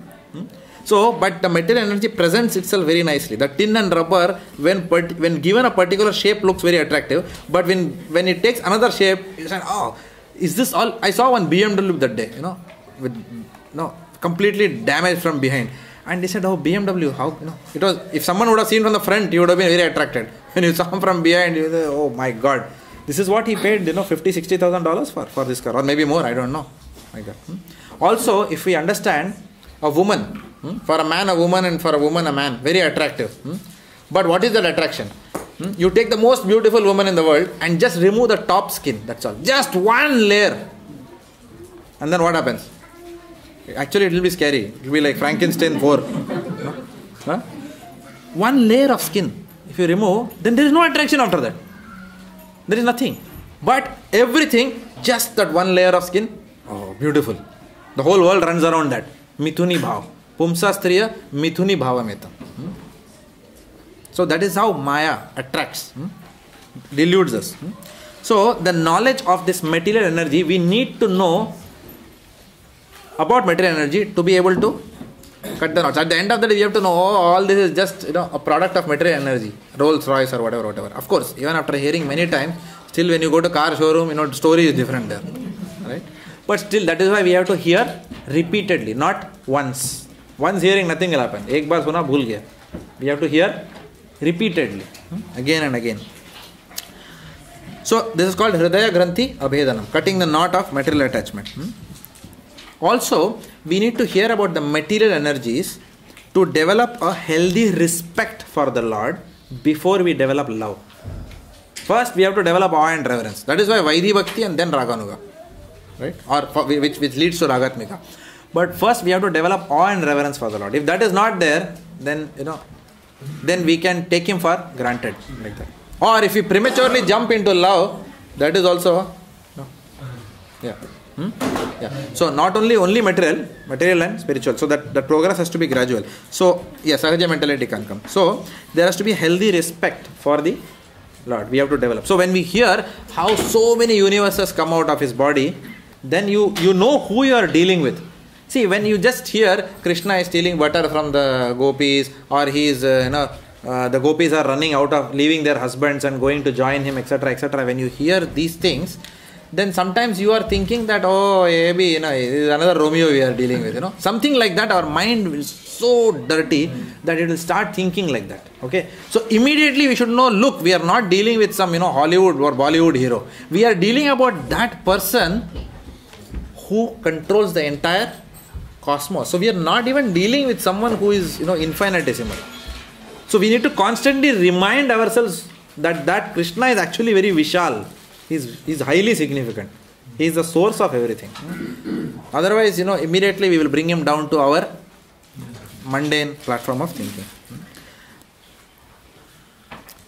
So, but the material energy presents itself very nicely. The tin and rubber, when given a particular shape, looks very attractive. But when it takes another shape, you say, oh, is this all? I saw one BMW that day, with completely damaged from behind. And they said, oh, BMW, how, it was, if someone would have seen from the front, he would have been very attracted. When you saw him from behind, you say, oh my God, this is what he paid, $50,000-$60,000 for this car, or maybe more, I don't know. My God. Also, if we understand a woman, for a man, a woman, and for a woman, a man, very attractive. But what is that attraction? You take the most beautiful woman in the world and just remove the top skin, that's all. Just one layer. And then what happens? Actually, it will be scary. It will be like Frankenstein 4. One layer of skin, if you remove, then there is no attraction after that. There is nothing. But everything, just that one layer of skin, oh, beautiful. The whole world runs around that. Mithuni bhav. Pumsastriya mithuni bhavametam. So that is how Maya attracts, deludes us. So the knowledge of this material energy, we need to know about material energy to be able to cut the knots. At the end of the day, we have to know, all this is just a product of material energy, Rolls Royce or whatever. Of course, even after hearing many times, still when you go to car showroom, the story is different there, right? But still, that is why we have to hear repeatedly, not once. Once hearing, nothing will happen. Ek baar suna, bhul gaya. We have to hear repeatedly, again and again. So this is called Hridaya Granthi Abhedanam, cutting the knot of material attachment. Also, we need to hear about the material energies to develop a healthy respect for the Lord before we develop love. First, we have to develop awe and reverence. That is why Vaidhi Bhakti and then Raganuga, right? Or which leads to Ragatmika. But first, we have to develop awe and reverence for the Lord. If that is not there, then then we can take Him for granted, like that. Or if we prematurely jump into love, that is also So not only material and spiritual. So that progress has to be gradual. So Sahaja mentality can come. So there has to be healthy respect for the Lord. We have to develop. So when we hear how so many universes come out of His body, then you know who you are dealing with. See, when you just hear Krishna is stealing butter from the gopis, or he is the gopis are running out of leaving their husbands and going to join him, etc., etc. When you hear these things, then sometimes you are thinking that, oh, maybe this is another Romeo we are dealing with. Something like that. Our mind is so dirty that it will start thinking like that. Okay, so immediately we should know. Look, we are not dealing with some Hollywood or Bollywood hero. We are dealing about that person who controls the entire cosmos. So we are not even dealing with someone who is infinitesimal. So we need to constantly remind ourselves that Krishna is actually very Vishal. He's highly significant. He is the source of everything. Otherwise, immediately we will bring him down to our mundane platform of thinking.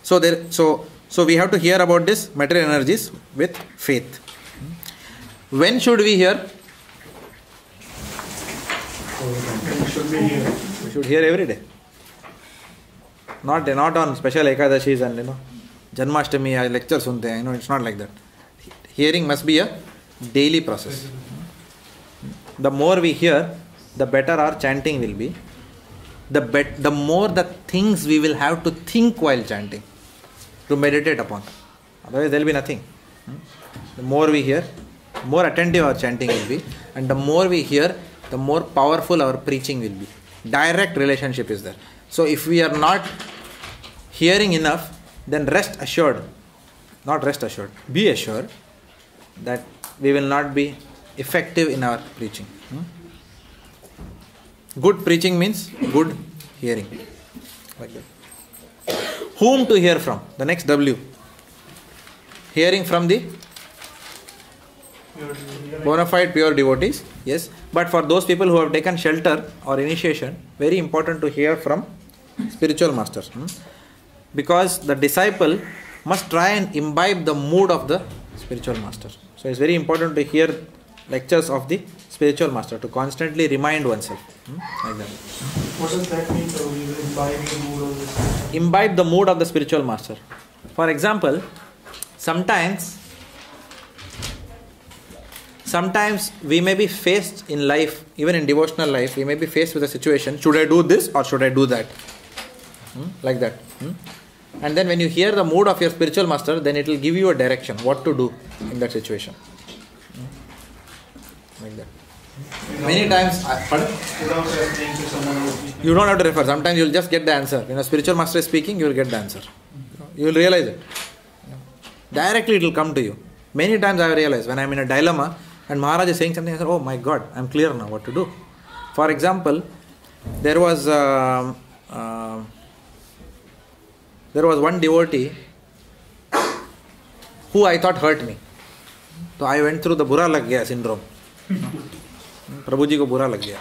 So we have to hear about this material energies with faith. When should we hear? We should hear every day. Not on special Ekadashis and Janmashtami lectures sunte hain. It's not like that. Hearing must be a daily process. The more we hear, the better our chanting will be. The more the things we will have to think while chanting, to meditate upon. Otherwise there will be nothing. The more we hear, more attentive our chanting will be, and the more we hear, the more powerful our preaching will be. Direct relationship is there. So if we are not hearing enough, then be assured that we will not be effective in our preaching. Good preaching means good hearing. Like that. Whom to hear from? The next W. Hearing from the bona fide pure devotees. Yes. But for those people who have taken shelter or initiation, very important to hear from spiritual masters. Because the disciple must try and imbibe the mood of the spiritual master. So it's very important to hear lectures of the spiritual master, to constantly remind oneself. Like that. What does that mean? So we will imbibe the mood of the spiritual? Imbibe the mood of the spiritual master. For example, sometimes we may be faced in life, even in devotional life, we may be faced with a situation, should I do this or should I do that? Like that. And then when you hear the mood of your spiritual master, then it will give you a direction, what to do in that situation. Like that. Many times, you don't have to refer. Sometimes you will just get the answer. When a spiritual master is speaking, you will get the answer. You will realize it. Directly it will come to you. Many times I have realized when I am in a dilemma and Maharaj is saying something, I say, oh my God, I am clear now what to do. For example, there was one devotee who I thought hurt me. So I went through the Bura Lag Gaya syndrome. Prabhuji ko Bura Lag Gaya.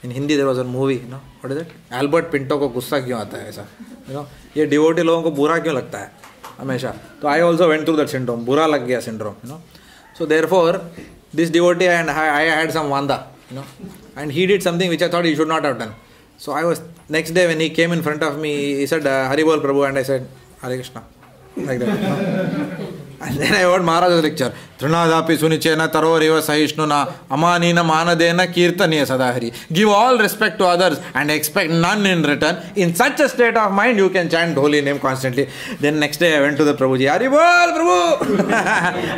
In Hindi there was a movie, what is it? Albert Pinto ko gussa kyun aata hai aisa? Ye devotee logon ko bura kyun lagta hai? Hamesha. So I also went through that syndrome, Bura Lag Gaya syndrome. So therefore, this devotee and I had some vanda, and he did something which I thought he should not have done. So I was, next day when he came in front of me, he said, Hari Bol Prabhu, and I said, Hare Krishna. Like that. And then I heard Maharaj's lecture. Trinadapi sunichena taro riva sahishnuna amanina manadena kirtaniya sadahari. Give all respect to others and expect none in return. In such a state of mind, you can chant holy name constantly. Then next day I went to the Prabhuji. Hari Bol Prabhu!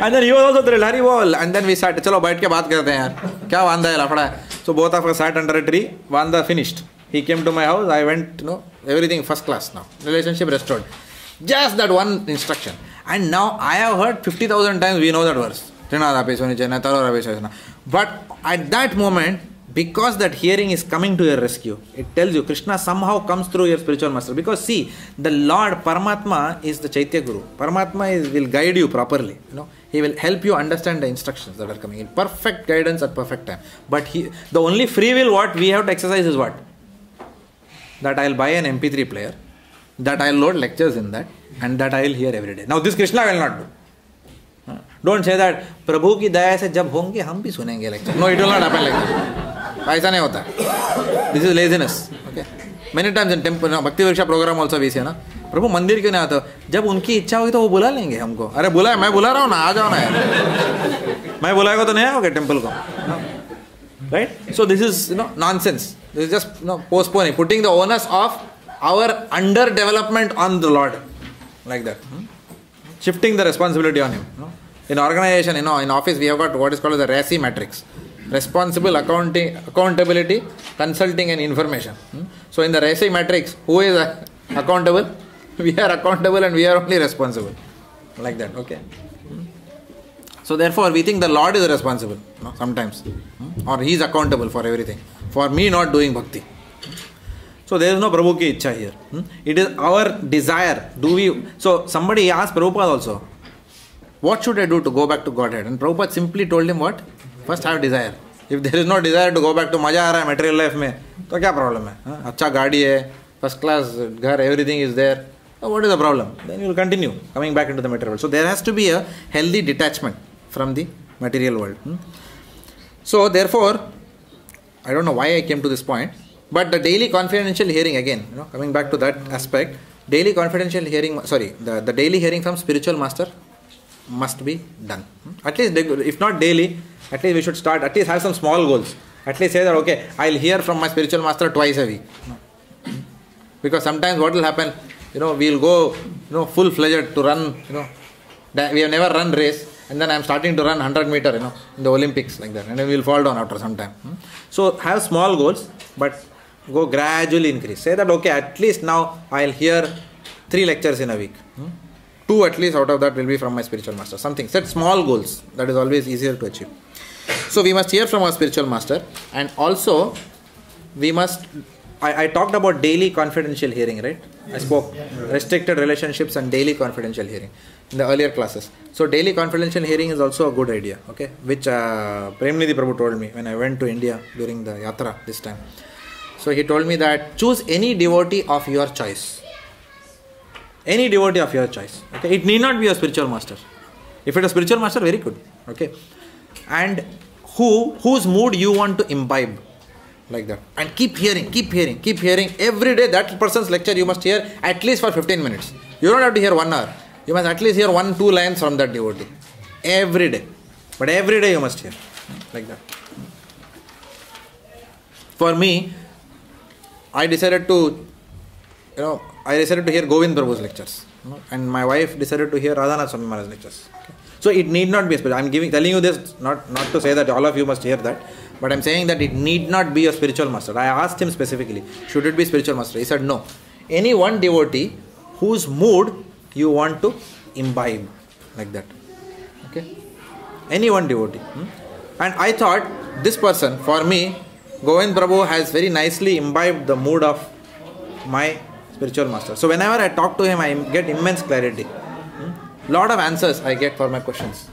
And then he was also thrilled. Hari Bol! And then we sat. Chalo, baith ke baat karte hain yaar. Kya vanda hai lafda hai? So both of us sat under a tree. Vanda finished. He came to my house. I went, everything first class now. Relationship restored. Just that one instruction. And now I have heard 50,000 times we know that verse. But at that moment, because that hearing is coming to your rescue, it tells you Krishna somehow comes through your spiritual master. Because see, the Lord Paramatma is the Chaitya Guru. Paramatma will guide you properly. He will help you understand the instructions that are coming in. Perfect guidance at perfect time. But the only free will what we have to exercise is what? That I will buy an MP3 player, that I will load lectures in that, and that I will hear every day. Now this Krishna will not do. Don't say that Prabhu ki daya se jab honge hum bhi sunenge lecture. No, it will not happen like that. Aisa nahi hota. This is laziness. Okay. Many times in temple, Bhakti Vriksha program also we say na, Prabhu मंदिर क्यों नहीं आता? जब उनकी इच्छा होगी तो वो बुला लेंगे हमको. अरे बुला, मैं बुला रहा हूँ ना, आ जाओ ना यार. मैं बुलाएगा तो नहीं आओगे temple को. Right? So this is nonsense. This is just postponing, putting the onus of our underdevelopment on the Lord, like that. Shifting the responsibility on Him. In organization, in office, we have got what is called the RACI matrix: responsible, accountability, consulting, and information. So in the RACI matrix, who is accountable? We are accountable and we are only responsible, like that. Okay. So therefore, we think the Lord is responsible sometimes, or He is accountable for everything, for me not doing bhakti. So there is no Prabhu ki ichha here. It is our desire. So somebody asked Prabhupada also, what should I do to go back to Godhead? And Prabhupada simply told him what? First have desire. If there is no desire to go back to maja aa raha hai material life mein, to kya problem hai? Acha gaadi hai, first class ghar, everything is there. What is the problem? Then you will continue coming back into the material world. So there has to be a healthy detachment from the material world. So therefore, I don't know why I came to this point, but the daily confidential hearing again, coming back to that aspect, daily confidential hearing, the daily hearing from spiritual master must be done. At least, if not daily, at least we should start, at least have some small goals. At least say that, okay, I'll hear from my spiritual master twice a week. Because sometimes what will happen, we'll go, full-fledged to run, we have never run race, and then I'm starting to run 100 meter, in the Olympics like that, and then we'll fall down after some time. So have small goals, but go gradually increase. Say that, okay, at least now I'll hear 3 lectures in a week. 2 at least out of that will be from my spiritual master. Something. Set small goals. That is always easier to achieve. So we must hear from our spiritual master, and also we must, I talked about daily confidential hearing, right? I spoke restricted relationships and daily confidential hearing in the earlier classes. So daily confidential hearing is also a good idea, okay? Which Premnidhi Prabhu told me when I went to India during the yatra this time. So he told me that choose any devotee of your choice. Any devotee of your choice. Okay? It need not be a spiritual master. If it is a spiritual master, very good. Okay? And whose mood you want to imbibe. Like that. And keep hearing. Every day that person's lecture you must hear at least for 15 minutes. You don't have to hear 1 hour. You must at least hear 1-2 lines from that devotee. Every day. But every day you must hear. Like that. For me, I decided to hear Govind Prabhu's lectures. And my wife decided to hear Radhanath Swami Maharaj's lectures. Okay. So it need not be a spiritual. I'm telling you this not to say that all of you must hear that. But I'm saying that it need not be a spiritual master. I asked him specifically, should it be spiritual master? He said no. Any one devotee whose mood you want to imbibe. Like that. Okay. Any one devotee. And I thought this person, for me, Govind Prabhu has very nicely imbibed the mood of my spiritual master. So whenever I talk to him, I get immense clarity. Lot of answers I get for my questions.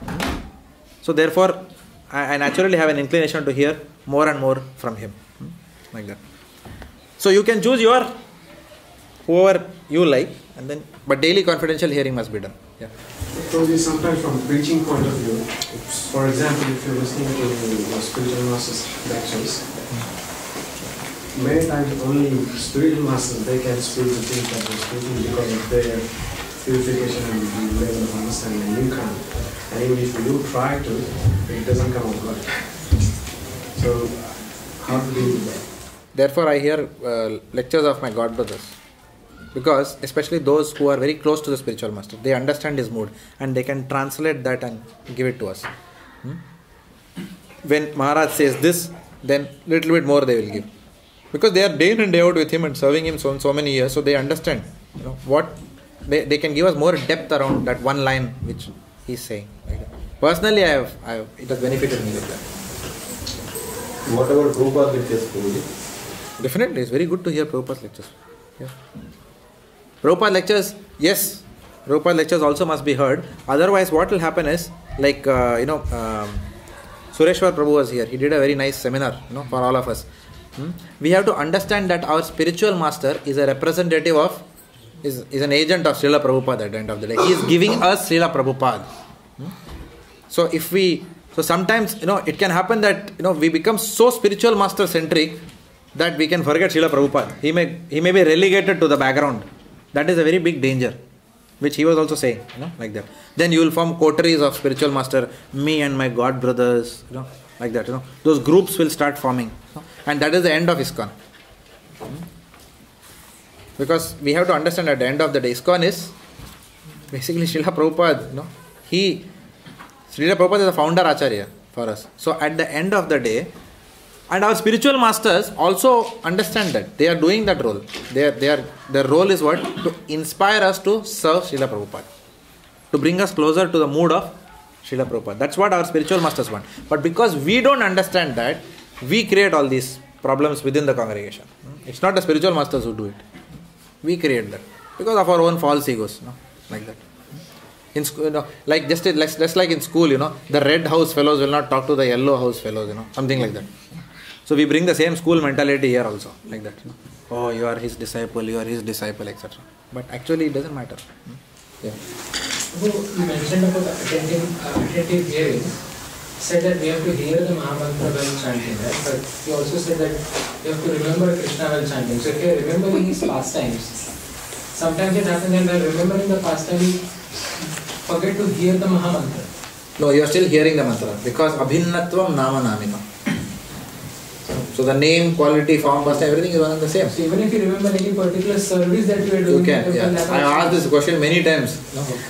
So therefore, I naturally have an inclination to hear more and more from him. Like that. So you can choose whoever you like, and then, but daily confidential hearing must be done. Yeah. So sometimes from preaching point of view, for example, if you're listening to the spiritual master's lectures, many times only spiritual masters, they can speak the things that they're speaking because of their purification and level of understanding, and you can't. And even if you try to, it doesn't come out right. So how to deal with that? Therefore I hear lectures of my God brothers. Because especially those who are very close to the spiritual master, they understand his mood and they can translate that and give it to us. When Maharaj says this, then little bit more they will give. Because they are day in and day out with him and serving him so many years, so they understand what they can give us more depth around that one line which he is saying. Personally, it has benefited me like that. What about Prabhupada lectures? Definitely, it's very good to hear Prabhupada's lectures. Yeah. Prabhupada lectures, yes, Prabhupada lectures also must be heard. Otherwise, what will happen is, like, Sureshwar Prabhu was here. He did a very nice seminar, for all of us. We have to understand that our spiritual master is a representative of, is an agent of Srila Prabhupada at the end of the day. He is giving us Srila Prabhupada. So sometimes, it can happen that, we become so spiritual master centric that we can forget Srila Prabhupada. He may be relegated to the background. That is a very big danger, which he was also saying, like that. Then you will form coteries of spiritual master, me and my God brothers, like that, Those groups will start forming. And that is the end of ISKCON. Because we have to understand at the end of the day, ISKCON is basically Srila Prabhupada, Srila Prabhupada is the Founder-Acharya for us. So at the end of the day, and our spiritual masters also understand that. They are doing that role. Their role is what? To inspire us to serve Srila Prabhupada. To bring us closer to the mood of Srila Prabhupada. That's what our spiritual masters want. But because we don't understand that, we create all these problems within the congregation. It's not the spiritual masters who do it. We create that. Because of our own false egos. Like that. In school, like just like in school, the red house fellows will not talk to the yellow house fellows, something like that. So we bring the same school mentality here also, like that. oh, you are his disciple, etc. But actually it doesn't matter. Yeah. You mentioned about attentive hearing. Said that we have to hear the Mahamantra while chanting, right? But you also said that you have to remember Krishna while chanting. So if you are remembering his pastimes, sometimes it happens that while remembering the pastime, you forget to hear the Mahamantra. No, you are still hearing the mantra because abhinnatvam nama namina. So the name, quality, form, pastime, everything is one and the same. So even if you remember any particular service that you are doing, you can. Yeah. I have asked this question many times,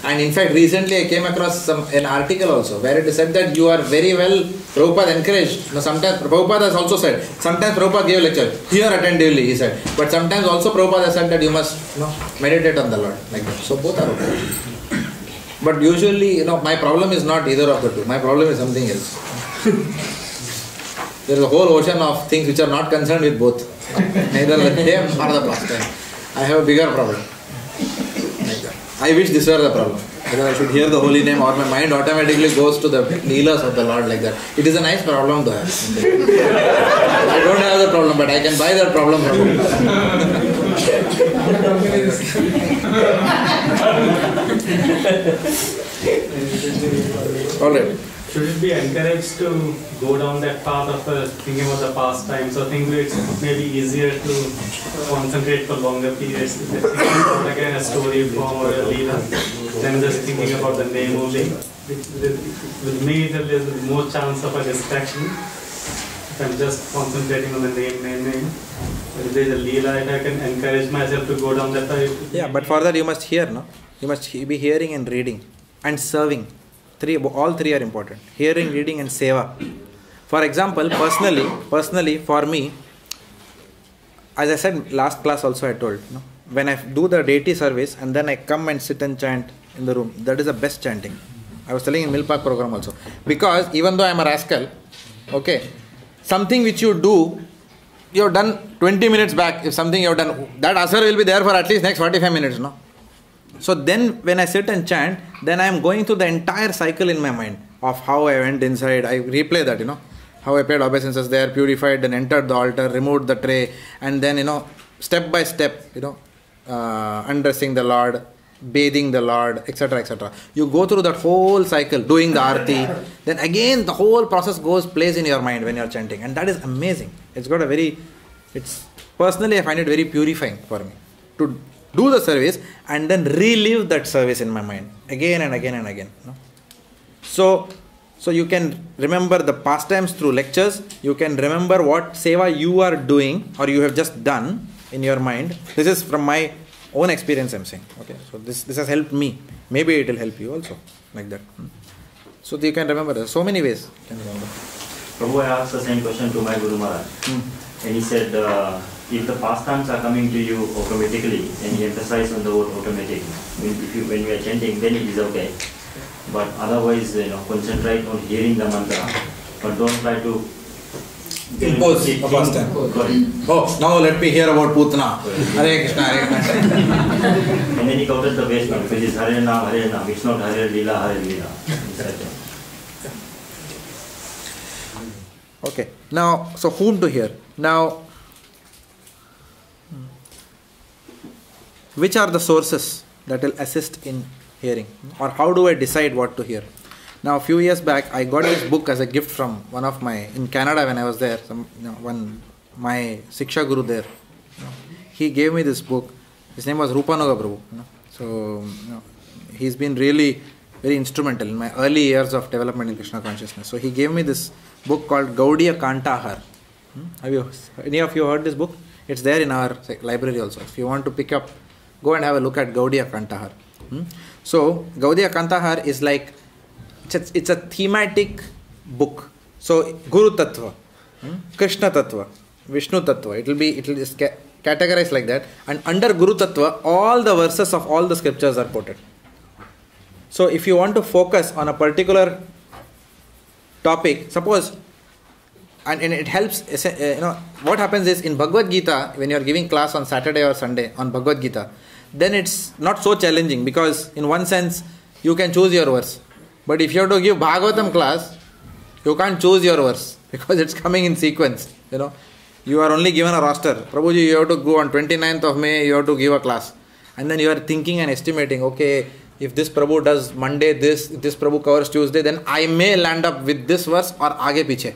and in fact recently I came across an article also where it is said that you are very well. Prabhupada encouraged. Sometimes Prabhupada has also said. Sometimes Prabhupada gave lecture. Hear attentively, he said. But sometimes also Prabhupada has said that you must meditate on the Lord like that. So both are okay. But usually, my problem is not either of the two. My problem is something else. There is a whole ocean of things which are not concerned with both. Neither the name nor the pastime. I have a bigger problem. Like that. I wish this were the problem. Whether I should hear the holy name or my mind automatically goes to the leelas of the Lord like that. It is a nice problem to have. I don't have the problem, but I can buy that problem from you. Alright. Should it be encouraged to go down that path of thinking about the past times? So think it may be easier to concentrate for longer periods. If you're thinking about again a story form or a leela, then just thinking about the name only. With me, there is more chance of a distraction. If I'm just concentrating on the name. But if there is a leela, if I can encourage myself to go down that path. Yeah, but for that you must hear, no? You must be hearing and reading and serving. All three are important. Hearing, reading and seva. For example, personally for me, as I said last class also I told, when I do the deity service and then I come and sit and chant in the room, that is the best chanting. I was telling in Milpark program also. Because even though I am a rascal, okay, something which you do, you have done 20 minutes back, if something you have done, that asar will be there for at least next 45 minutes, no? So then when I sit and chant, then I am going through the entire cycle in my mind of how I went inside. I replay that, how I paid obeisances there, purified, then entered the altar, removed the tray, and then, step by step, undressing the Lord, bathing the Lord, etc., etc. You go through that whole cycle, doing the arti, then again the whole process plays in your mind when you are chanting, and that is amazing. Personally I find it very purifying for me to do the service and then relive that service in my mind again and again and again. So you can remember the pastimes through lectures. You can remember what seva you are doing or you have just done in your mind. This is from my own experience I'm saying. Okay, so this has helped me. Maybe it will help you also like that. So you can remember. There's so many ways you can remember. Prabhu, I asked the same question to my Guru Maharaj. And he said, if the pastimes are coming to you automatically, and he emphasized on the word automatic, when we are chanting, then it is okay. But otherwise, concentrate on hearing the mantra, but don't try to impose a pastime. Oh, now let me hear about Putna. Hare Krishna, Hare Krishna. And then he counted the base one, which is Hare Nam, it's not Hare Lila, Hare Lila. Okay, now, so whom to hear? Now, which are the sources that will assist in hearing? Or how do I decide what to hear? Now, a few years back, I got this book as a gift from one of my, in Canada when I was there, my Siksha Guru there. He gave me this book. His name was Rupanuga Prabhu. So, he's been really very instrumental in my early years of development in Krishna consciousness. So, he gave me this book called Gaudiya Kantahar. Any of you heard this book? It's there in our library also. If you want to pick up, go and have a look at Gaudiya Kantahar. So, Gaudiya Kantahar is like, it's a thematic book. So, Guru Tattva, Krishna Tattva, Vishnu Tattva, it will be categorized like that. And under Guru Tattva, all the verses of all the scriptures are quoted. So, if you want to focus on a particular topic, suppose, and it helps, what happens is in Bhagavad Gita, when you are giving class on Saturday or Sunday on Bhagavad Gita, then it's not so challenging because in one sense, you can choose your verse. But if you have to give Bhagavatam class, you can't choose your verse because it's coming in sequence, You are only given a roster. Prabhuji, you have to go on 29th of May, you have to give a class. And then you are thinking and estimating, okay, if this Prabhu does Monday this Prabhu covers Tuesday, then I may land up with this verse or aage piche,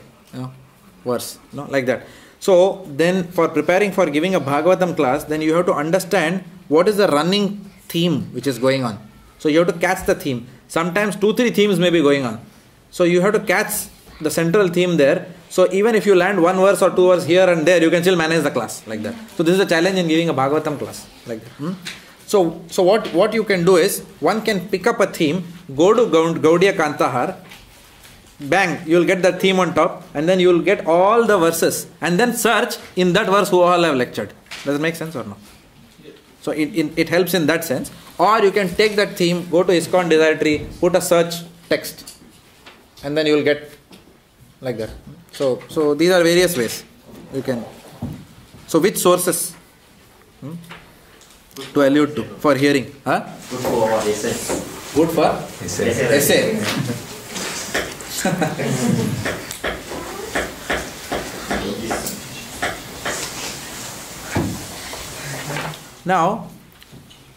verse, like that. So then for preparing for giving a Bhagavatam class, then you have to understand what is the running theme which is going on. So you have to catch the theme. Sometimes 2-3 themes may be going on. So you have to catch the central theme there. So even if you land 1 verse or 2 verse here and there, you can still manage the class like that. So this is a challenge in giving a Bhagavatam class like that. So what you can do is, one can pick up a theme, go to Gaudiya Kantahar, bang, you will get the theme on top, and then you will get all the verses, and then search in that verse who all have lectured. Does it make sense or no? So it helps in that sense. Or you can take that theme, go to ISKCON Desire Tree, put a search text, and then you will get like that. So these are various ways you can. So which sources to allude to for hearing? Good for essay. Good for essay. Now,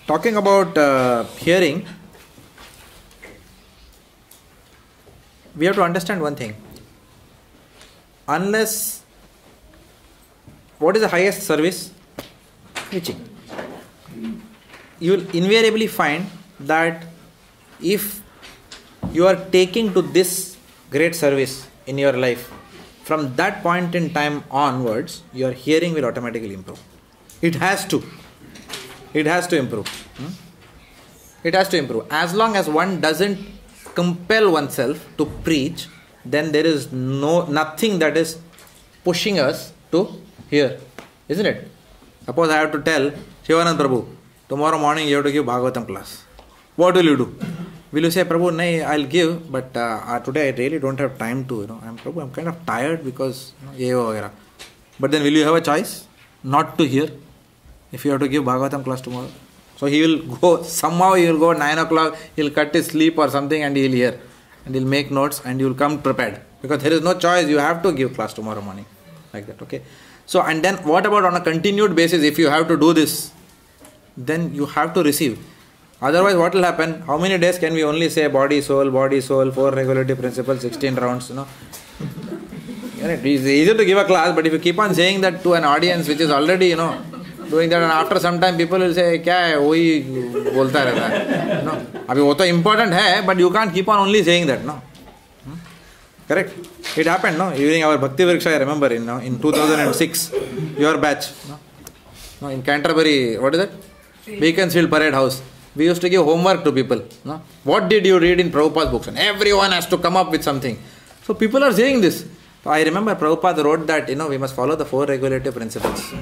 talking about hearing, we have to understand one thing. Unless, what is the highest service? Preaching. You will invariably find that if you are taking to this great service in your life, from that point in time onwards, your hearing will automatically improve. It has to. It has to improve. It has to improve. As long as one doesn't compel oneself to preach, then there is nothing that is pushing us to hear. Isn't it? Suppose I have to tell Shivanand Prabhu, tomorrow morning you have to give Bhagavatam class. What will you do? Will you say, Prabhu, nay, I'll give, but today I really don't have time to, I'm kind of tired because, but then will you have a choice not to hear if you have to give Bhagavatam class tomorrow? So he will go, somehow he will go 9 o'clock, he'll cut his sleep or something and he'll hear. And he'll make notes and you'll come prepared. Because there is no choice, you have to give class tomorrow morning. Like that, okay? So, and then what about on a continued basis, if you have to do this, then you have to receive. Otherwise, what will happen? How many days can we only say body, soul, 4 regulative principles, 16 rounds, It's easy to give a class, but if you keep on saying that to an audience which is already, doing that, and after some time people will say, kya hai, wohi bolta rehta hai. Abhi wo to important hai, but you can't keep on only saying that, no? Correct? It happened, no? During our Bhakti Vriksha, I remember, in 2006, your batch, in Canterbury, what is it? Beaconsfield Parade House. We used to give homework to people. No? What did you read in Prabhupada's books? And everyone has to come up with something. So people are saying this. So I remember Prabhupada wrote that, we must follow the 4 regulative principles.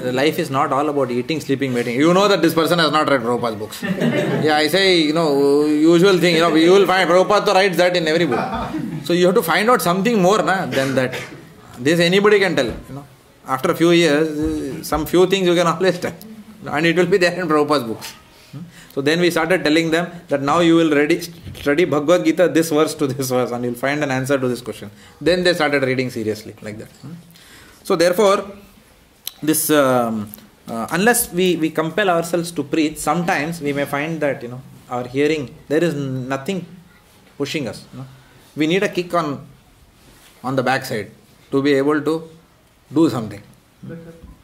Life is not all about eating, sleeping, mating. You know that this person has not read Prabhupada's books. Yeah, I say, usual thing, you will find Prabhupada writes that in every book. So you have to find out something more than that. This anybody can tell. After a few years, some few things you can always tell. And it will be there in Prabhupada's books. So then we started telling them that now you will study Bhagavad Gita this verse to this verse and you will find an answer to this question. Then they started reading seriously like that. So therefore, this unless we compel ourselves to preach, sometimes we may find that our hearing, there is nothing pushing us. We need a kick on the backside to be able to do something,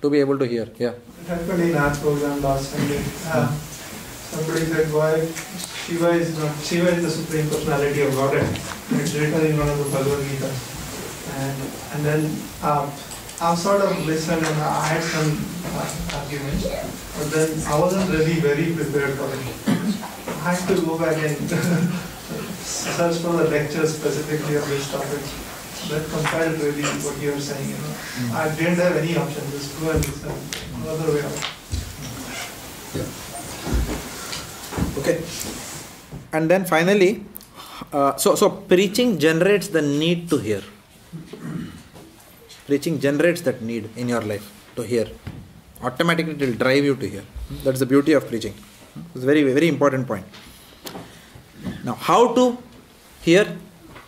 to be able to hear. Yeah. It happened in our program last Sunday. Somebody said, why Shiva is the Supreme Personality of Godhead. It's written in one of the Bhagavad Gita. And then I sort of listened and I had some arguments, but then I wasn't really very prepared for it. I had to go back and search for the lectures specifically on this topic that compelled really what you are saying. I didn't have any option, just go and listen. No other way out. Yeah. Okay. And then finally, so preaching generates the need to hear. Preaching generates that need in your life to hear. Automatically it will drive you to hear. That's the beauty of preaching. It's a very, very important point. Now, how to hear?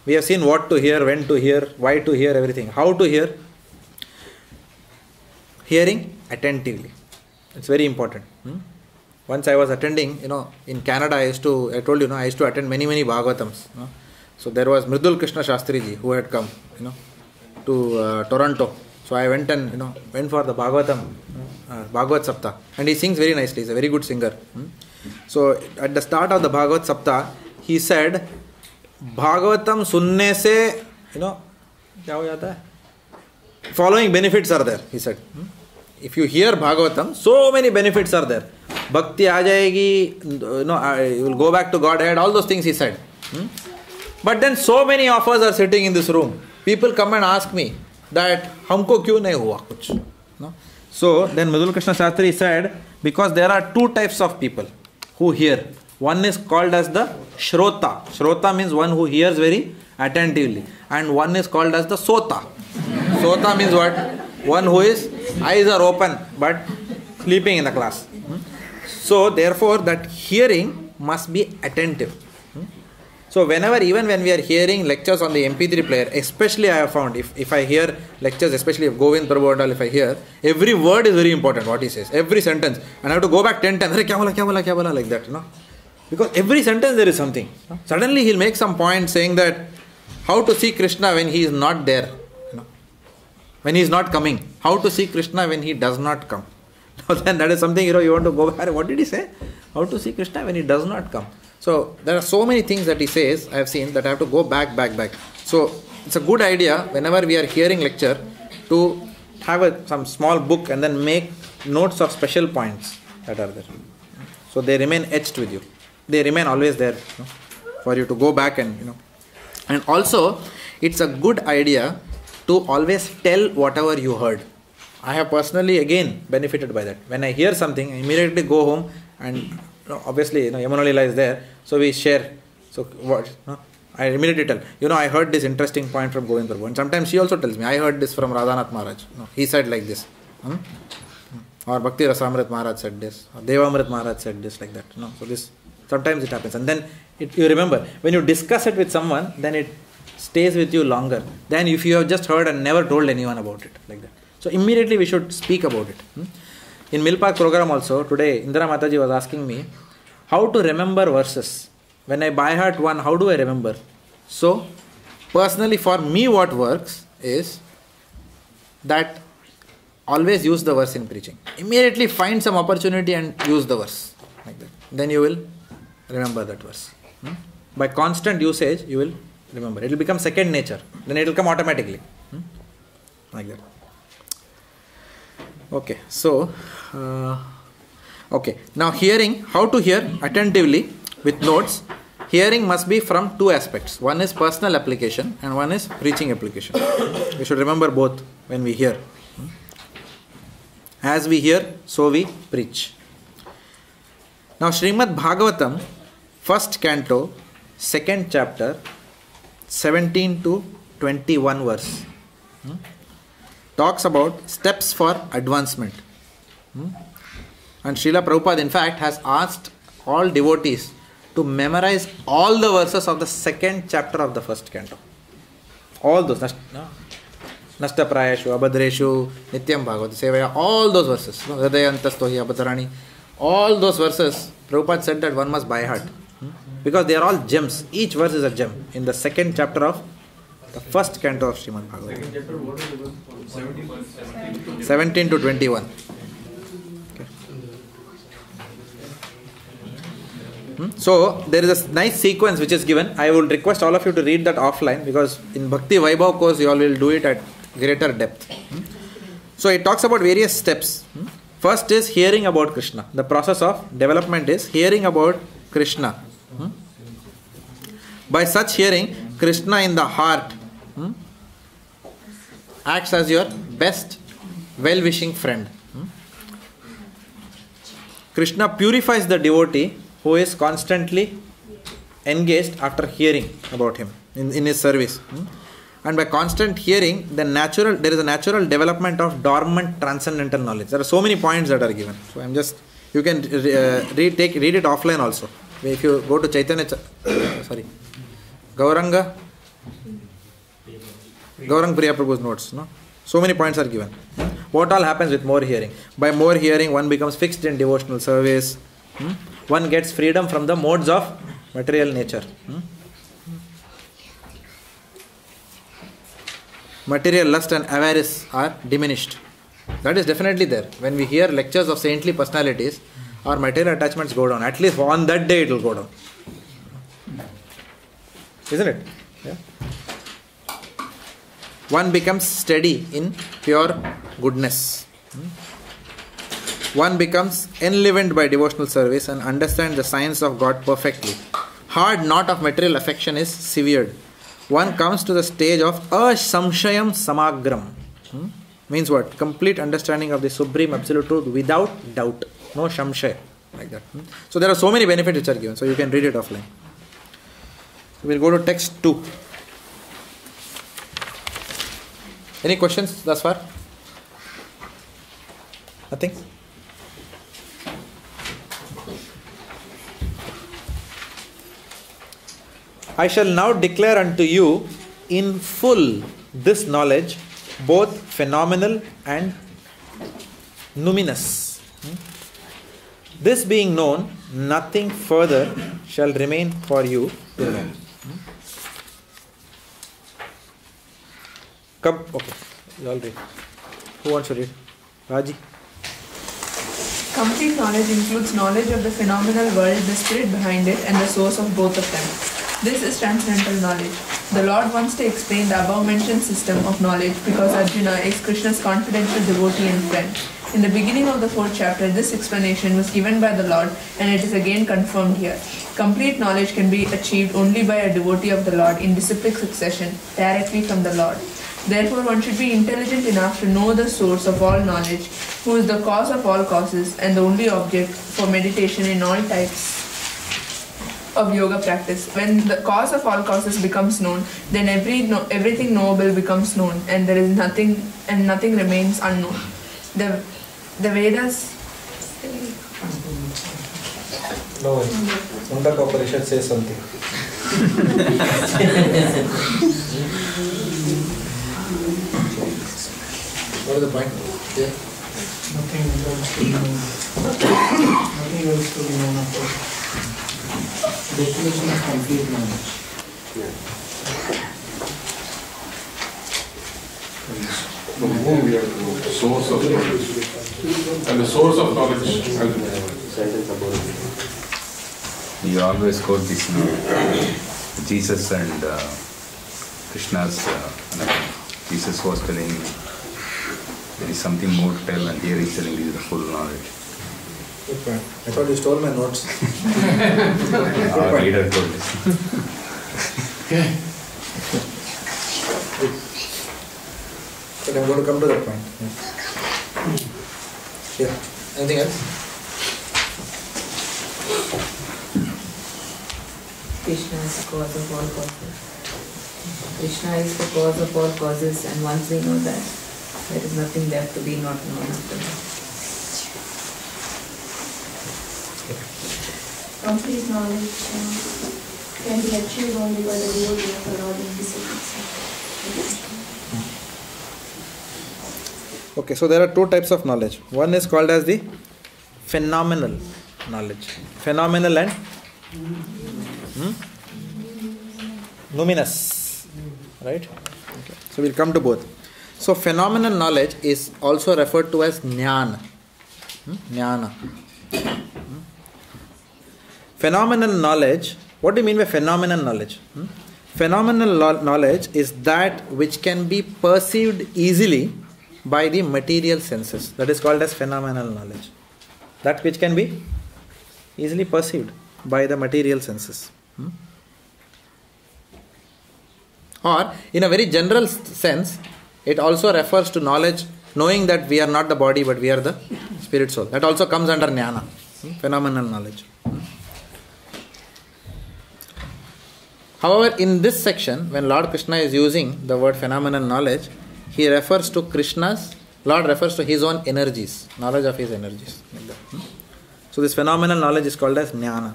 We have seen what to hear, when to hear, why to hear, everything. How to hear? hearing attentively. It's very important. Once I was attending, in Canada, I told you, I used to attend many Bhagavatams. So there was Mridul Krishna Sastri ji who had come, to Toronto. So I went and, went for the Bhagavatam, Bhagavad Sapta. And he sings very nicely. He's a very good singer. So at the start of the Bhagavad Sapta, he said, Bhagavatam sunne se, kya ho jata hai? Following benefits are there, he said. If you hear Bhagavatam, so many benefits are there. Bhakti aa jayegi, you will go back to Godhead, all those things he said. But then so many of us are sitting in this room. People come and ask me that, humko kyun nahi hua kuch? So then Mridul Krishna Sastri said, because there are two types of people who hear. One is called as the Shrota. Shrota means one who hears very attentively. And one is called as the Sota. Sota means what? One who is eyes are open but sleeping in the class. So therefore that hearing must be attentive. So even when we are hearing lectures on the MP3 player, especially I have found, if I hear lectures, especially of Govind Prabhupada, if I hear, every word is very important, what he says, every sentence. And I have to go back 10 times, kya bola, like that, Because every sentence there is something. Suddenly he'll make some point saying that, how to see Krishna when he is not there, when he is not coming. How to see Krishna when he does not come. Then that is something, you want to go back. What did he say? How to see Krishna when he does not come. So there are so many things that he says, I have seen, that I have to go back. So it's a good idea whenever we are hearing lecture to have some small book and then make notes of special points that are there. So they remain etched with you. They remain always there for you to go back and. And also it's a good idea to always tell whatever you heard. I have personally again benefited by that. When I hear something, I immediately go home and obviously, Yamuna Lila is there, so we share. So what? I immediately tell. I heard this interesting point from Govind Prabhu. And sometimes she also tells me, I heard this from Radhanath Maharaj. He said like this. Or Bhakti Rasamrit Maharaj said this. Or Devamrit Maharaj said this, like that. So this, sometimes it happens. And then you remember, when you discuss it with someone, then it stays with you longer than if you have just heard and never told anyone about it, like that. So immediately we should speak about it. In Milpak program also, today Indra Mataji was asking me how to remember verses. When I by heart one, how do I remember? So, personally for me what works is that always use the verse in preaching. Immediately find some opportunity and use the verse. Like that. Then you will remember that verse. By constant usage, you will remember. It will become second nature. Then it will come automatically. Like that. Okay, so, now hearing, how to hear attentively with notes. Hearing must be from two aspects. One is personal application and one is preaching application. We should remember both when we hear. As we hear, so we preach. Now Srimad Bhagavatam, first canto, second chapter, 17 to 21 verse. Talks about steps for advancement. And Srila Prabhupada in fact has asked all devotees to memorize all the verses of the second chapter of the first canto. All those. Nashta Prayashu, Abhadreshu, Nityam Bhagavad Sevaya, all those verses. Hridayantastohi Abhatarani. All those verses, Prabhupada said that one must by heart. Because they are all gems. Each verse is a gem in the second chapter of the first canto of Srimad Bhagavatam. 17 to 21. So there is a nice sequence which is given. I will request all of you to read that offline because in Bhakti Vaibhav course you all will do it at greater depth. So it talks about various steps. First is hearing about Krishna. The process of development is hearing about Krishna. By such hearing, Krishna in the heart acts as your best well-wishing friend. Krishna purifies the devotee who is constantly engaged after hearing about him in his service. And by constant hearing, there is a natural development of dormant transcendental knowledge. There are so many points that are given. So you can read it offline also. If you go to Chaitanya, Gaurang Priya Prabhu's notes. So many points are given. What all happens with more hearing? By more hearing, one becomes fixed in devotional service. One gets freedom from the modes of material nature. Material lust and avarice are diminished. That is definitely there. When we hear lectures of saintly personalities, our material attachments go down. At least on that day it will go down. Isn't it? Yeah. One becomes steady in pure goodness. One becomes enlivened by devotional service and understands the science of God perfectly. Hard knot of material affection is severed. One comes to the stage of asamshayam samagram. Means what? Complete understanding of the supreme absolute truth without doubt. No shamshay. Like that. So there are so many benefits which are given. So you can read it offline. We will go to text 2. Any questions thus far? Nothing? I shall now declare unto you in full this knowledge, both phenomenal and numinous. This being known, nothing further shall remain for you to know. Come, okay, you all read. Who wants to read? Raji. Complete knowledge includes knowledge of the phenomenal world, the spirit behind it, and the source of both of them. This is transcendental knowledge. The Lord wants to explain the above-mentioned system of knowledge because Arjuna is Krishna's confidential devotee and friend. In the beginning of the 4th chapter, this explanation was given by the Lord and it is again confirmed here. Complete knowledge can be achieved only by a devotee of the Lord in disciplic succession, directly from the Lord. Therefore, one should be intelligent enough to know the source of all knowledge, who is the cause of all causes and the only object for meditation in all types of yoga practice. When the cause of all causes becomes known, then everything knowable becomes known, and there is nothing remains unknown. The Vedas. No, Sunda Corporation says something. What is the point? Yeah. Nothing else to be known. Nothing else to be known of. Definition of complete knowledge. From whom we are the source of knowledge. And the source of knowledge. You always quote this, Jesus and Krishna's. Jesus was telling there is something more to tell, and here he is telling you the full knowledge. Good point. I thought you stole my notes. Our leader told this. But I'm going to come to that point. Yeah. Anything else? Krishna is the cause of all causes. Krishna is the cause of all causes, and once we know that, there is nothing left to be not known after that. Complete knowledge can be achieved only by the devotee of the Lord in discipline. Okay, so there are 2 types of knowledge. One is called as the phenomenal knowledge. Phenomenal and luminous. Right? Okay. So we'll come to both. So phenomenal knowledge is also referred to as jnana. Jnana. Phenomenal knowledge, what do you mean by phenomenal knowledge? Phenomenal knowledge is that which can be perceived easily by the material senses. That is called as phenomenal knowledge. That which can be easily perceived by the material senses. Or, in a very general sense, it also refers to knowledge, knowing that we are not the body but we are the spirit soul. That also comes under jnana, phenomenal knowledge. However, in this section, when Lord Krishna is using the word phenomenal knowledge, he refers to Lord refers to his own energies, knowledge of his energies. Like that. So this phenomenal knowledge is called as jnana.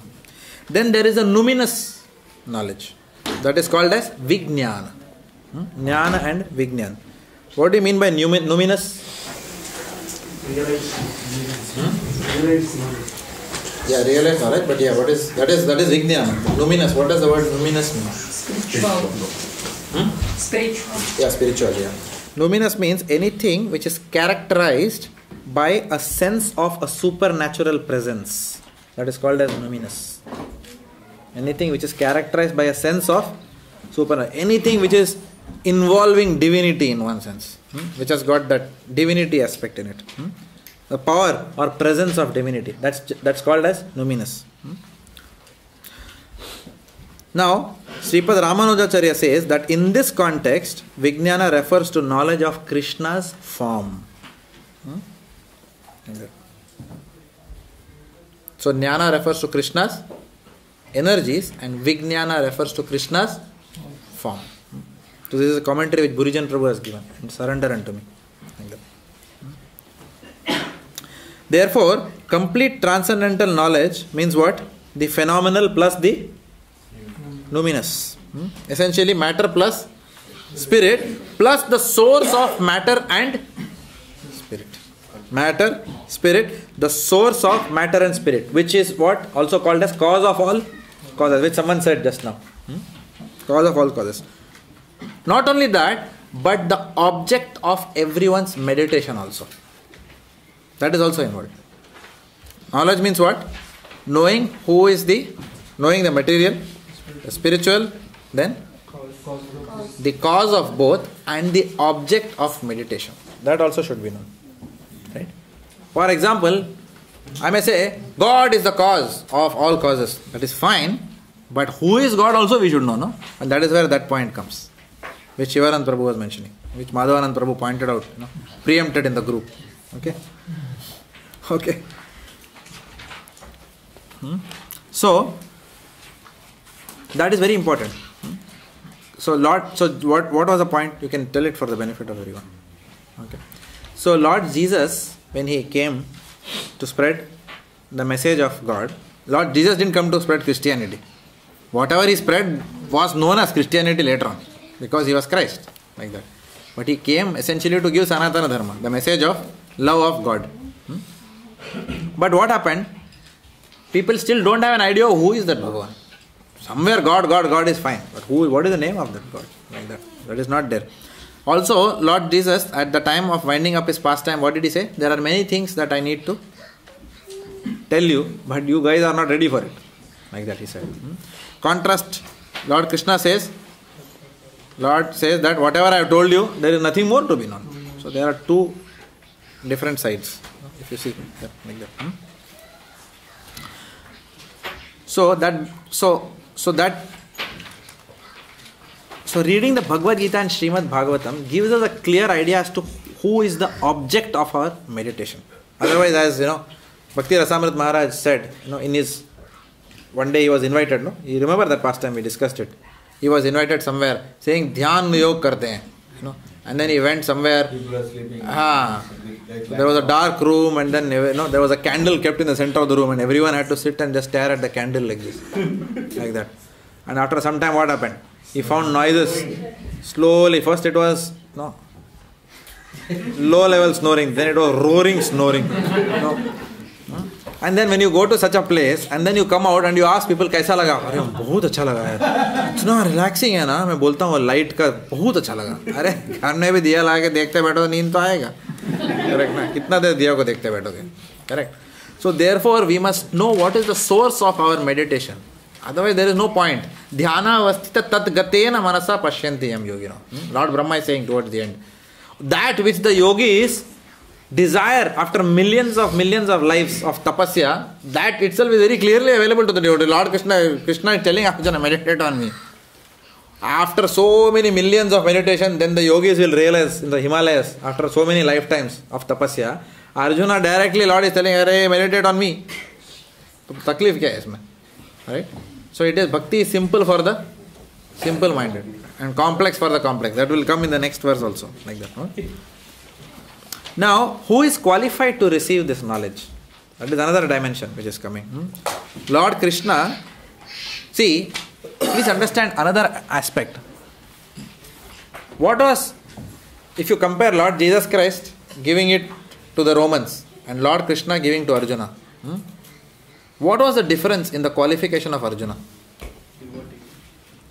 Then there is a numinous knowledge. That is called as vijnana. Jnana and vijnana. What do you mean by numinous? Yeah, realize knowledge, but yeah, what is that is Vijnana. Numinous, what does the word numinous mean? Spiritual. Yeah, spiritual, yeah. Numinous means anything which is characterized by a sense of a supernatural presence. That is called as numinous. Anything which is characterized by a sense of supernatural. Anything which is involving divinity in one sense. Which has got that divinity aspect in it. The power or presence of divinity. That's called as numinous. Now, Sripad Ramanujacharya says that in this context, Vijnana refers to knowledge of Krishna's form. So, Jnana refers to Krishna's energies and Vijnana refers to Krishna's form. So, this is a commentary which Burijan Prabhu has given. Surrender unto me. Therefore, complete transcendental knowledge means what? The phenomenal plus the numinous. Essentially matter plus spirit plus the source of matter and spirit. Matter, spirit, the source of matter and spirit, which is what? Also called as cause of all causes, which someone said just now. Cause of all causes. Not only that, but the object of everyone's meditation also. That is also involved. Knowledge means what? Knowing knowing the material, the spiritual, then the cause of both and the object of meditation. That also should be known. Right? For example, I may say, God is the cause of all causes. That is fine. But who is God also we should know, no? And that is where that point comes. Which Shivanand Prabhu was mentioning. Which Madhavanand Prabhu pointed out. Preempted in the group. Okay? Okay. So, that is very important. So, what was the point? You can tell it for the benefit of everyone. Okay. So, Lord Jesus, when he came to spread the message of God, Lord Jesus didn't come to spread Christianity. Whatever he spread was known as Christianity later on, because he was Christ, like that. But he came essentially to give Sanatana Dharma, the message of love of God. But what happened? People still don't have an idea of who is that Bhagavan. Somewhere God is fine. But what is the name of that God? Like that. That is not there. Also, Lord Jesus, at the time of winding up his pastime, what did he say? There are many things that I need to tell you, but you guys are not ready for it. Like that he said. Contrast, Lord Krishna says, Lord says that whatever I have told you, there is nothing more to be known. So there are two different sides. If you see, like that. So reading the Bhagavad Gita and Srimad Bhagavatam gives us a clear idea as to who is the object of our meditation. Otherwise, as Bhakti Rasamrit Maharaj said, in his one day he was invited, you remember that past time we discussed it. He was invited somewhere saying Dhyan Yog karte hain, and then he went somewhere. There was a dark room, and then there was a candle kept in the center of the room, and everyone had to sit and just stare at the candle like this, like that. And after some time, what happened? He found noises slowly. First it was low level snoring, then it was roaring snoring. And then when you go to such a place and then you come out and you ask people कैसा लगा? अरे बहुत अच्छा लगा यार, इतना relaxing है ना. मैं बोलता हूँ लाइट का बहुत अच्छा लगा. अरे घर में भी दिया ला के देखते बैठो तो नींद तो आएगा. करेक्ट ना? कितना देर दिया को देखते बैठोगे? Correct. So therefore we must know what is the source of our meditation. Otherwise there is no point. Dhyana avastita tat gatena manasa pashyanti yam yogino. Lord Brahma is saying towards the end. That which the yogis desire after millions of lives of tapasya, that itself is very clearly available to the devotee. Lord Krishna is telling Arjuna, meditate on me. After so many millions of meditation, then the yogis will realize in the Himalayas, after so many lifetimes of tapasya, Arjuna directly, Lord is telling, Arey, meditate on me. So, taklif kya hai isme? Right? So it is bhakti is simple for the simple minded and complex for the complex. That will come in the next verse also, like that. Okay? Now, who is qualified to receive this knowledge? That is another dimension which is coming. Lord Krishna, see, please understand another aspect. What was if you compare Lord Jesus Christ giving it to the Romans and Lord Krishna giving to Arjuna, what was the difference in the qualification of Arjuna?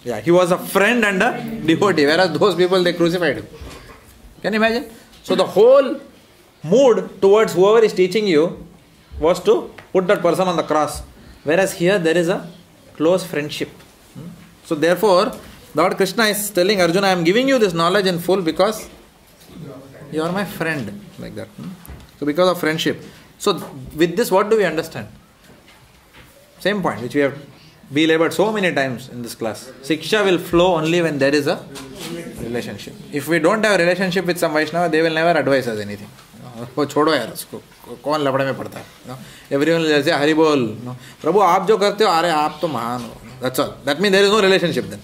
Yeah, he was a friend and a devotee, whereas those people, they crucified him. Can you imagine? So the whole mood towards whoever is teaching you was to put that person on the cross, whereas here there is a close friendship. So therefore, Lord Krishna is telling Arjuna, I am giving you this knowledge in full because you are my friend, like that. So because of friendship. So with this, what do we understand? Same point which we have belabored so many times in this class. Siksha will flow only when there is a relationship. If we don't have a relationship with some Vaishnava, they will never advise us anything. वो छोड़ो यार उसको, कौन लपड़े में पड़ता है? Everyone will say Hari बोल. प्रभु आप जो करते हो, अरे आप तो महान हो. That's all. That means there is no relationship then.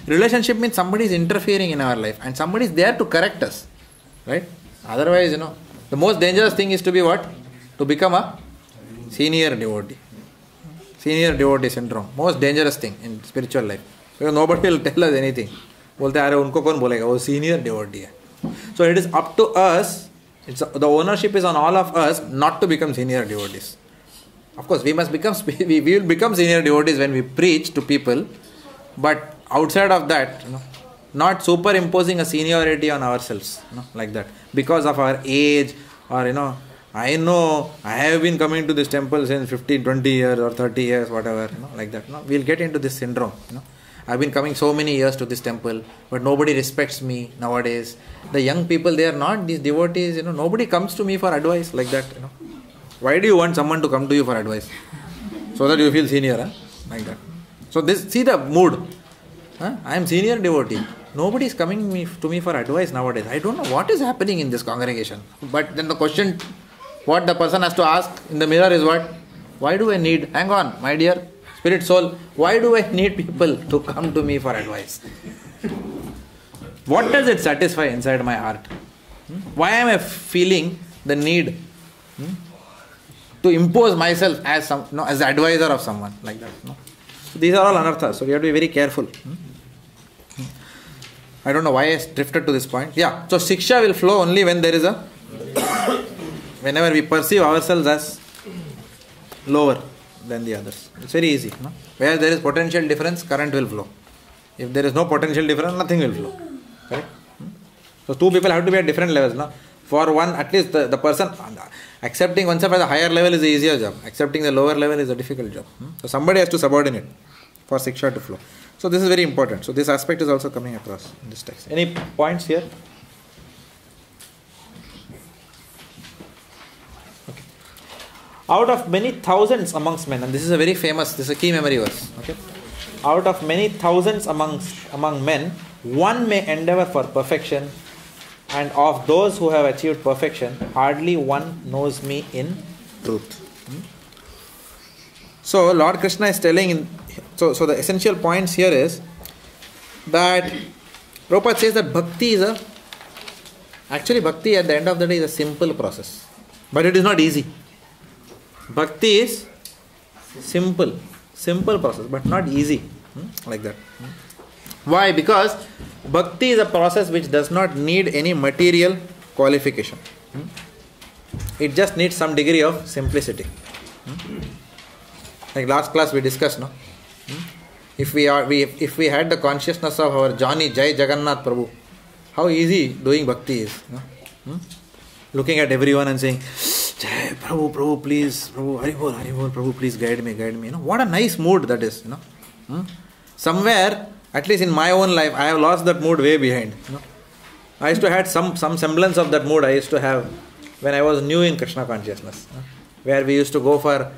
Relationship means somebody is interfering in our life and somebody is there to correct us, right? Otherwise, the most dangerous thing is to be what? To become a senior devotee. Senior devotee syndrome. Most dangerous thing in spiritual life. Because nobody will tell us anything. बोलते अरे उनको कौन बोलेगा, वो senior devotee है. So it is up to us. The ownership is on all of us not to become senior devotees. Of course, we will become senior devotees when we preach to people, but outside of that, not superimposing a seniority on ourselves, like that, because of our age, or I know I have been coming to this temple since 15, 20 years or 30 years, whatever, like that. We'll get into this syndrome. I've been coming so many years to this temple, but nobody respects me nowadays. The young people, they are not these devotees, nobody comes to me for advice, like that. Why do you want someone to come to you for advice? So that you feel senior, like that. So see the mood. I am senior devotee. Nobody is coming to me for advice nowadays. I don't know what is happening in this congregation. But then the question, what the person has to ask in the mirror is what? Why do I need? Hang on, my dear spirit soul. Why do I need people to come to me for advice? What does it satisfy inside my heart? Why am I feeling the need to impose myself as as the advisor of someone, like that? So these are all anarthas. So we have to be very careful. I don't know why I drifted to this point. Yeah. So Siksha will flow only when there is whenever we perceive ourselves as lower than the others. It's very easy. Where there is potential difference, current will flow. If there is no potential difference, nothing will flow. Correct? So two people have to be at different levels. For one, at least the person accepting oneself at the higher level is the easier job. Accepting the lower level is a difficult job. So somebody has to subordinate for Siksha to flow. So this is very important. So this aspect is also coming across in this text. Any points here? Okay. Out of many thousands amongst men, and this is a very famous, this is a key memory verse. Okay. Out of many thousands among men, one may endeavor for perfection, and of those who have achieved perfection, hardly one knows me in truth. So Lord Krishna is telling, so the essential points here is that Prabhupada says that bhakti is actually bhakti at the end of the day is a simple process. But it is not easy. Bhakti is simple process, but not easy. Like that. Why? Because bhakti is a process which does not need any material qualification. It just needs some degree of simplicity. Like last class we discussed, if we had the consciousness of our Johnny Jai Jagannath Prabhu, how easy doing bhakti is. Looking at everyone and saying, Jai Prabhu, please, Prabhu, Hari Bol, Prabhu, please guide me. What a nice mood that is. Somewhere, at least in my own life, I have lost that mood way behind. I used to have some semblance of that mood I used to have when I was new in Krishna Consciousness, where we used to go for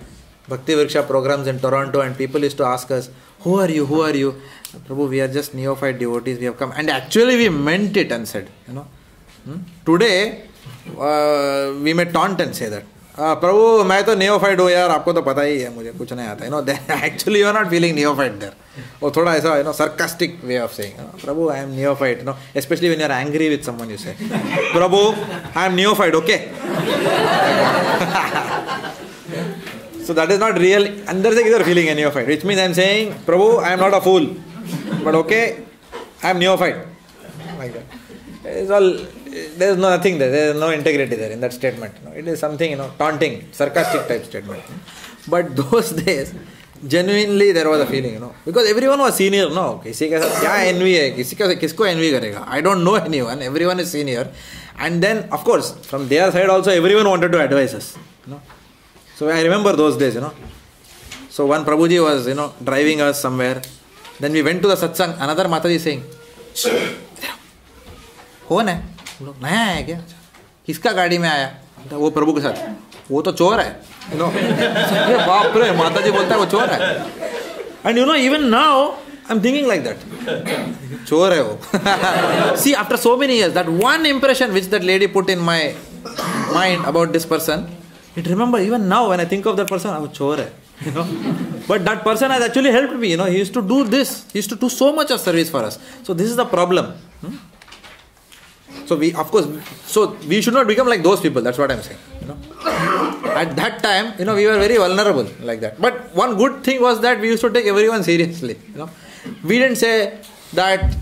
Bhakti Vriksha programs in Toronto, and people used to ask us, who are you? Prabhu, we are just neophyte devotees, we have come. And actually we meant it and said, Today, we may taunt and say that, Prabhu, मैं तो neophyte हूँ यार, आपको तो पता ही है, मुझे कुछ नहीं आता है. Then actually you are not feeling neophyte there. Or थोड़ा ऐसा, sarcastic way of saying, Prabhu, I am neophyte. Especially when you are angry with someone, you say, Prabhu, I am neophyte, okay? So that is not real. Andar se kidhar feeling a neophyte, which means I am saying, Prabhu, I am not a fool, but okay, I am neophyte. Like that. It's all, there is nothing there. There is no integrity there in that statement. It is something, taunting, sarcastic type statement. But those days, genuinely there was a feeling, because everyone was senior. No, किसी के साथ क्या envy है? किसको envy करेगा? I don't know anyone. Everyone is senior, and then of course from their side also everyone wanted to advise us. So I remember those days. So one Prabhuji was driving us somewhere. Then we went to the satsang. Another Mataji saying, कौन है? नया है क्या? किसका गाड़ी में आया? वो प्रभु के साथ. वो तो चोर है. बाप रे, माताजी बोलता है वो चोर है. And even now I'm thinking like that. चोर है वो. See, after so many years, that one impression which that lady put in my mind about this person, it remember even now when I think of that person, वो चोर है. But that person has actually helped me. He used to do this. He used to do so much of service for us. So this is the problem. So we should not become like those people. That's what I'm saying. At that time, we were very vulnerable like that. But one good thing was that we used to take everyone seriously. We didn't say that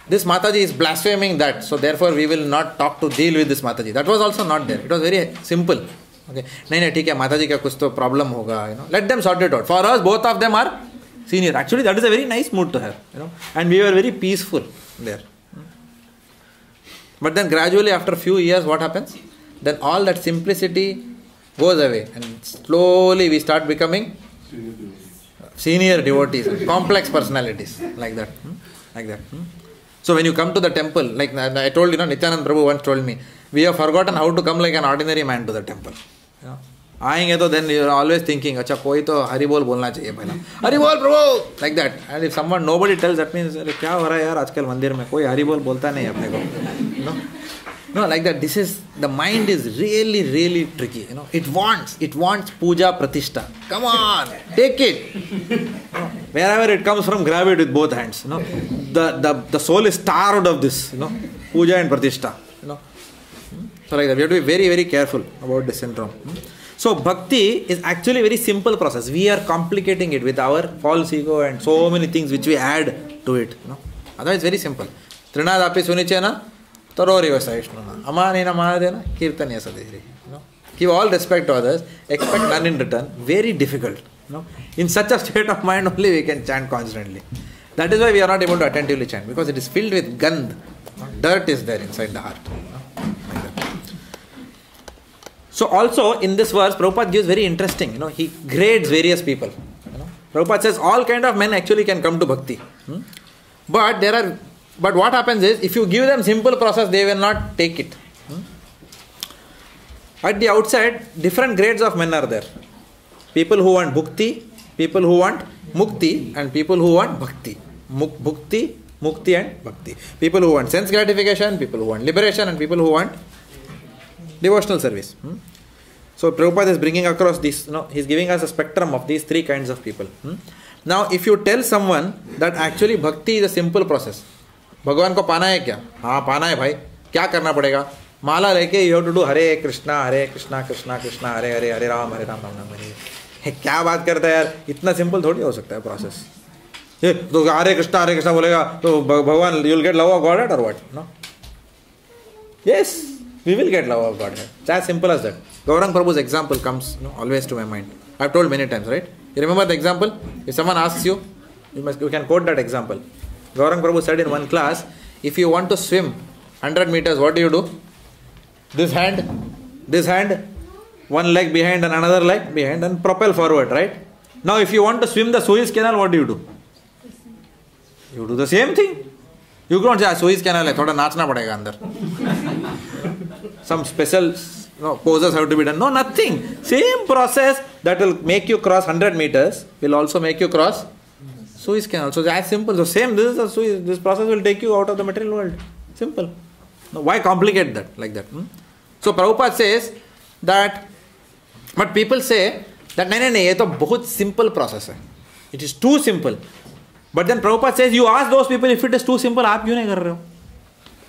this Mataji is blaspheming that, so therefore we will not deal with this Mataji. That was also not there. It was very simple. Okay, नहीं ठीक है, माताजी का कुछ तो problem होगा, let them sort it out. For us, both of them are senior. Actually, that is a very nice mood to have, and we were very peaceful there. But then gradually, after a few years, what happens? Then all that simplicity goes away, and slowly we start becoming senior devotees, complex personalities, like that. So when you come to the temple, like I told Nityanand Prabhu once told me, we have forgotten how to come like an ordinary man to the temple. आएंगे तो then you are always thinking, अच्छा कोई तो हरि बोल बोलना चाहिए पहला, हरि बोल प्रभु, like that. And if nobody tells, that means क्या हो रहा है यार आजकल मंदिर में, कोई हरि बोल बोलता नहीं अपने को. No, like that. The mind is really, really tricky. It wants puja pratishtha. Come on, take it. Wherever it comes from, grab it with both hands. The soul is starved of this. Puja and pratishtha. So like that, we have to be very, very careful about this syndrome. So bhakti is actually a very simple process. We are complicating it with our false ego and so many things which we add to it. Otherwise, it's very simple. Trinadapi sunichena tarori vasaishnuna amanena mahadena kirtanya sadhiri. Give all respect to others, expect none in return. Very difficult. In such a state of mind only we can chant constantly. That is why we are not able to attentively chant, because it is filled with gandh. Dirt is there inside the heart. So also in this verse, Prabhupada gives very interesting, he grades various people. Prabhupada says all kind of men actually can come to bhakti. But what happens is, if you give them simple process, they will not take it. At the outside, different grades of men are there. People who want bhukti, people who want mukti, and people who want bhakti. Bhukti, mukti and bhakti. People who want sense gratification, people who want liberation, and people who want devotional service. So Prabhupada is bringing across this, he's giving us a spectrum of these three kinds of people. Now if you tell someone that actually bhakti is a simple process, भगवान को पाना है क्या? हाँ पाना है भाई, क्या करना पड़ेगा? माला लेके you have to do Hare Krishna Krishna Krishna Hare Hare Hare Ram Ram Hare. क्या बात करता है यार, इतना सिंपल थोड़ी हो सकता है प्रोसेस. तो Hare Krishna बोलेगा तो भगवान you will get love of Godhead or what? No. Yes, we will get love of Godhead. It's as simple as that. Gaurang Prabhu's example comes always to my mind. I've told many times, right? You remember the example? If someone asks you, you can quote that example. Gaurang Prabhu said in one class, if you want to swim 100 meters, what do? This hand, one leg behind and another leg behind, and propel forward, right? Now if you want to swim the Suez Canal, what do? You do the same thing. You don't say, Suez Canal hai, thoda naachna padega andar. Some special poses have to be done. No, nothing. Same process that will make you cross 100 meters will also make you cross Suez Canal. So as simple. So same, this process will take you out of the material world. Simple. Now, why complicate that like that? So Prabhupada says that, but people say that nahi, ye to bahut simple process hai. It is too simple. But then Prabhupada says, you ask those people if it is too simple, aap kyun nahi kar rahe ho?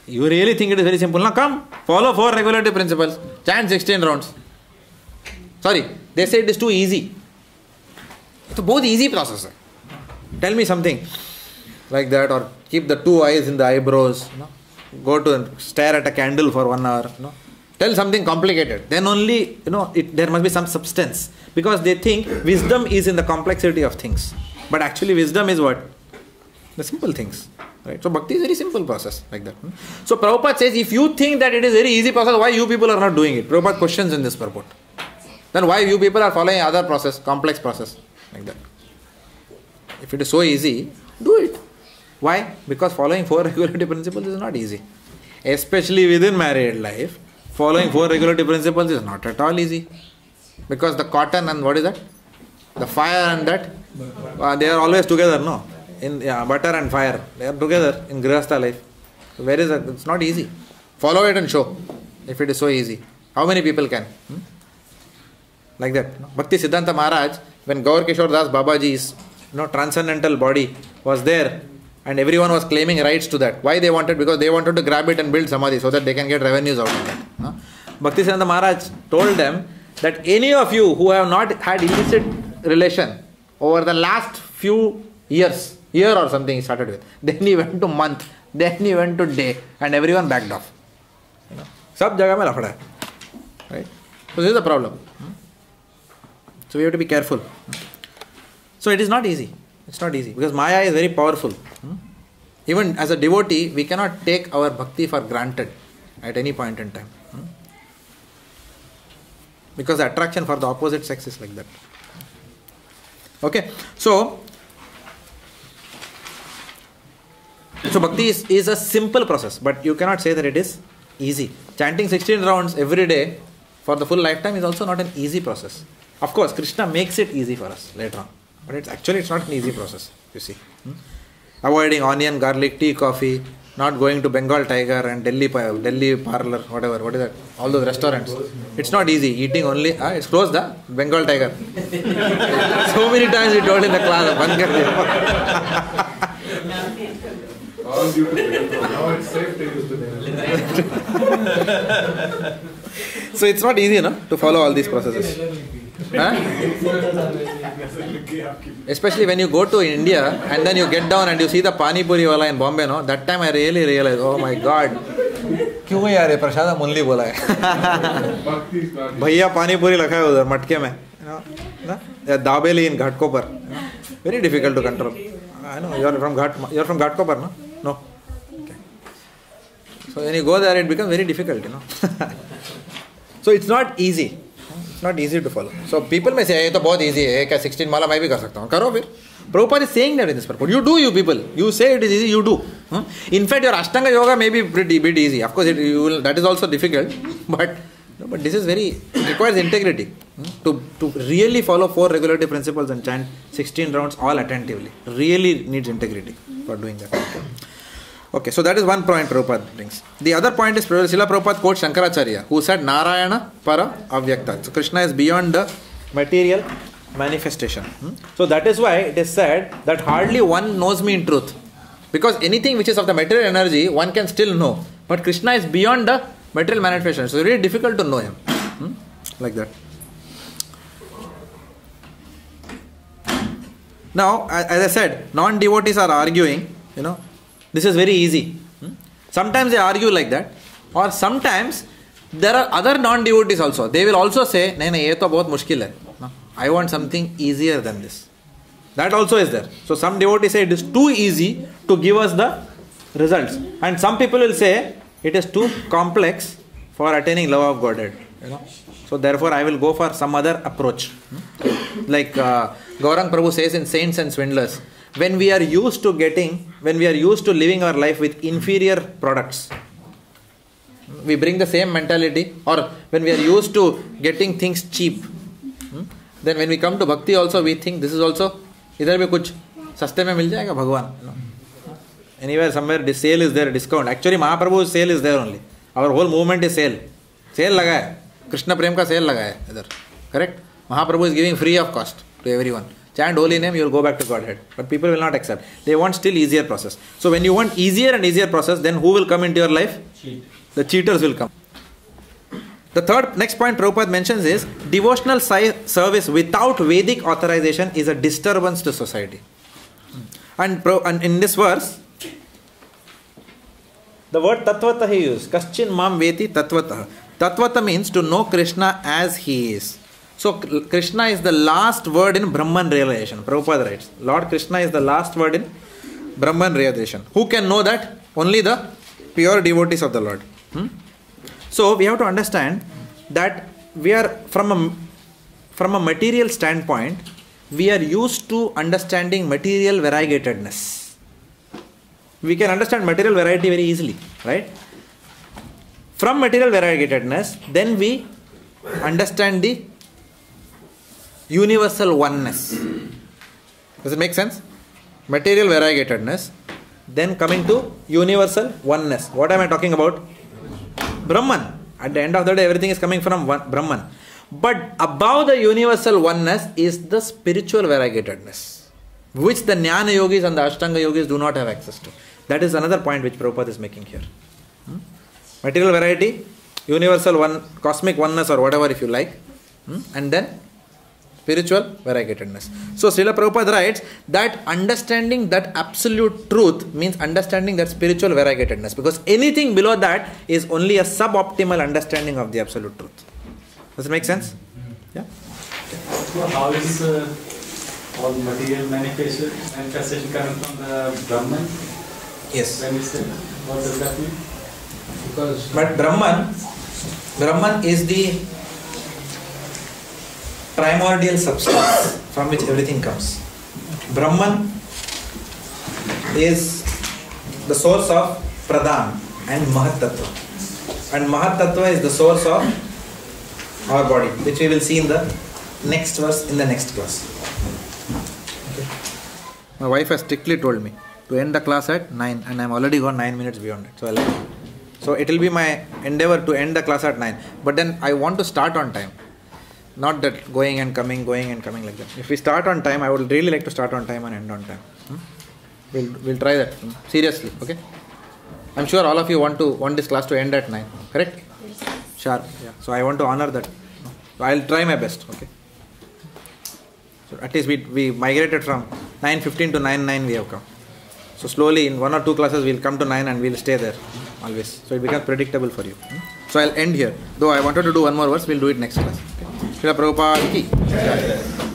You really think it is very simple? Now come, follow 4 regulative principles, chant 16 rounds. Sorry, they say it is too easy. It's a both easy process. Tell me something like that, or keep the 2 eyes in the eyebrows. go to stare at a candle for 1 hour. Tell something complicated. Then only, there must be some substance. Because they think wisdom is in the complexity of things. But actually wisdom is what? The simple things. Right? So bhakti is a very simple process like that. So Prabhupada says, if you think that it is a very easy process, why you people are not doing it? Prabhupada questions in this purport. Then why you people are following other process, complex process like that? If it is so easy, do it. Why? Because following 4 regulative principles is not easy. Especially within married life, following 4 regulative principles is not at all easy. Because the cotton and what is that? The fire and that, they are always together, no? Butter and fire, they are together in Grihastha life. So where is that? It's not easy. Follow it and show. If it is so easy. How many people can? Like that. Bhaktisiddhanta Maharaj, when Gaur Kishore Das Babaji's transcendental body was there, and everyone was claiming rights to that. Why they wanted? Because they wanted to grab it and build samadhi so that they can get revenues out of that. Bhaktisiddhanta Maharaj told them that any of you who have not had illicit relation over the last few years, year or something he started with, then he went to month, then he went to day, and everyone backed off. Sab jagah mein lafda hai. Right? So this is the problem. So we have to be careful. So it is not easy. It's not easy because Maya is very powerful. Even as a devotee, we cannot take our bhakti for granted at any point in time. Because the attraction for the opposite sex is like that. Okay, so bhakti is a simple process, but you cannot say that it is easy. Chanting 16 rounds every day for the full lifetime is also not an easy process. Of course, Krishna makes it easy for us later on, but it's not an easy process, you see. Avoiding onion, garlic, tea, coffee, not going to Bengal Tiger and Delhi Parlor, whatever, what is that? All those restaurants. It's not easy. Eating only, it's closed, Bengal Tiger. So many times we told in the class, Band kar diya. All due to now it's safe to use the name. So it's not easy, to follow all these processes. Especially when you go to India and then you get down and you see the Pani Puri wala in Bombay, that time I really realized, oh my God, क्यों यार ये प्रसाद मुरली बोला है भैया पानी पूरी रखा है उधर मटके में dabeli in Ghatkopar, very difficult to control. I know you're from Ghatkopar, no? Okay. So when you go there, it becomes very difficult, So it's not easy. It's not easy to follow. So people may say, ये तो बहुत easy है, क्या 16 माला मैं भी कर सकता हूँ, करो फिर. Prabhupada is saying that in this purport. You do, you people. You say it is easy, you do. In fact, your Ashtanga Yoga may be pretty bit easy. Of course, that is also difficult, but this is it requires integrity. To really follow 4 regulative principles and chant 16 rounds all attentively. Really needs integrity for doing that. Okay, so that is one point Prabhupada brings. The other point is Srila Prabhupada quotes Shankaracharya, who said Narayana para avyakta. So Krishna is beyond the material manifestation. So that is why it is said that hardly one knows me in truth. Because anything which is of the material energy, one can still know. But Krishna is beyond the material manifestation. So it's really difficult to know him. Like that. Now, as I said, non-devotees are arguing, this is very easy. Sometimes they argue like that. Or sometimes there are other non-devotees also. They will also say, nahin, ye to bahut mushkil hai. I want something easier than this. That also is there. So some devotees say it is too easy to give us the results. And some people will say it is too complex for attaining love of Godhead. So therefore I will go for some other approach. Like Gaurang Prabhu says in Saints and Swindlers, when we are used to living our life with inferior products, we bring the same mentality, or when we are used to getting things cheap, then when we come to bhakti also we think this is also, idhar bhi kuch saste mein mil jayega Bhagwan. Anywhere, somewhere this sale is there, discount. Actually Mahaprabhu's sale is there only. Our whole movement is sale. Sale laga hai. Krishna Prem ka sale laga hai idhar. Correct? Mahaprabhu is giving free of cost to everyone. Chant holy name, you will go back to Godhead. But people will not accept. They want still easier process. So when you want easier and easier process, then who will come into your life? The cheaters will come. The next point Prabhupada mentions is devotional service without Vedic authorization is a disturbance to society. And in this verse, The word Tattvata he used. Kaschin mam veti Tattvata. Tattvata means to know Krishna as he is. So Krishna is the last word in Brahman realization. Prabhupada writes, Lord Krishna is the last word in Brahman realization. Who can know that? Only the pure devotees of the Lord. So we have to understand that we are from a material standpoint, we are used to understanding material variegatedness. We can understand material variety very easily, right? From material variegatedness, then we understand the universal oneness. Does it make sense? Material variegatedness, then coming to universal oneness. What am I talking about? Brahman. At the end of the day, everything is coming from Brahman. But above the universal oneness is the spiritual variegatedness, which the Jnana yogis and the Ashtanga yogis do not have access to. That is another point which Prabhupada is making here. Material variety, universal one, cosmic oneness or whatever if you like, and then spiritual variegatedness. So Srila Prabhupada writes that understanding that absolute truth means understanding that spiritual variegatedness, because anything below that is only a suboptimal understanding of the absolute truth. Does it make sense? Yeah. So how is all material manifestation coming from the Brahman? Yes. When we say, what does that mean? Because but Brahman is the primordial substance from which everything comes. Brahman is the source of Pradhan and Mahat Tattva. And Mahat Tattva is the source of our body, which we will see in the next verse in the next class. Okay. My wife has strictly told me to end the class at 9 and I am already gone 9 minutes beyond it. So it will be my endeavor to end the class at 9. But then I want to start on time. Not that going and coming like that. If we start on time, I would really like to start on time and end on time. We'll try that. Seriously, okay? I'm sure all of you want this class to end at 9. Correct? Sharp. Yeah. So I want to honor that. So I'll try my best. Okay. So at least we migrated from 9:15 to 9:09 we have come. So slowly in 1 or 2 classes we'll come to 9 and we'll stay there always. So it becomes predictable for you. So I'll end here. Though I wanted to do one more verse, we'll do it next class. Okay. Srila Prabhupada ki.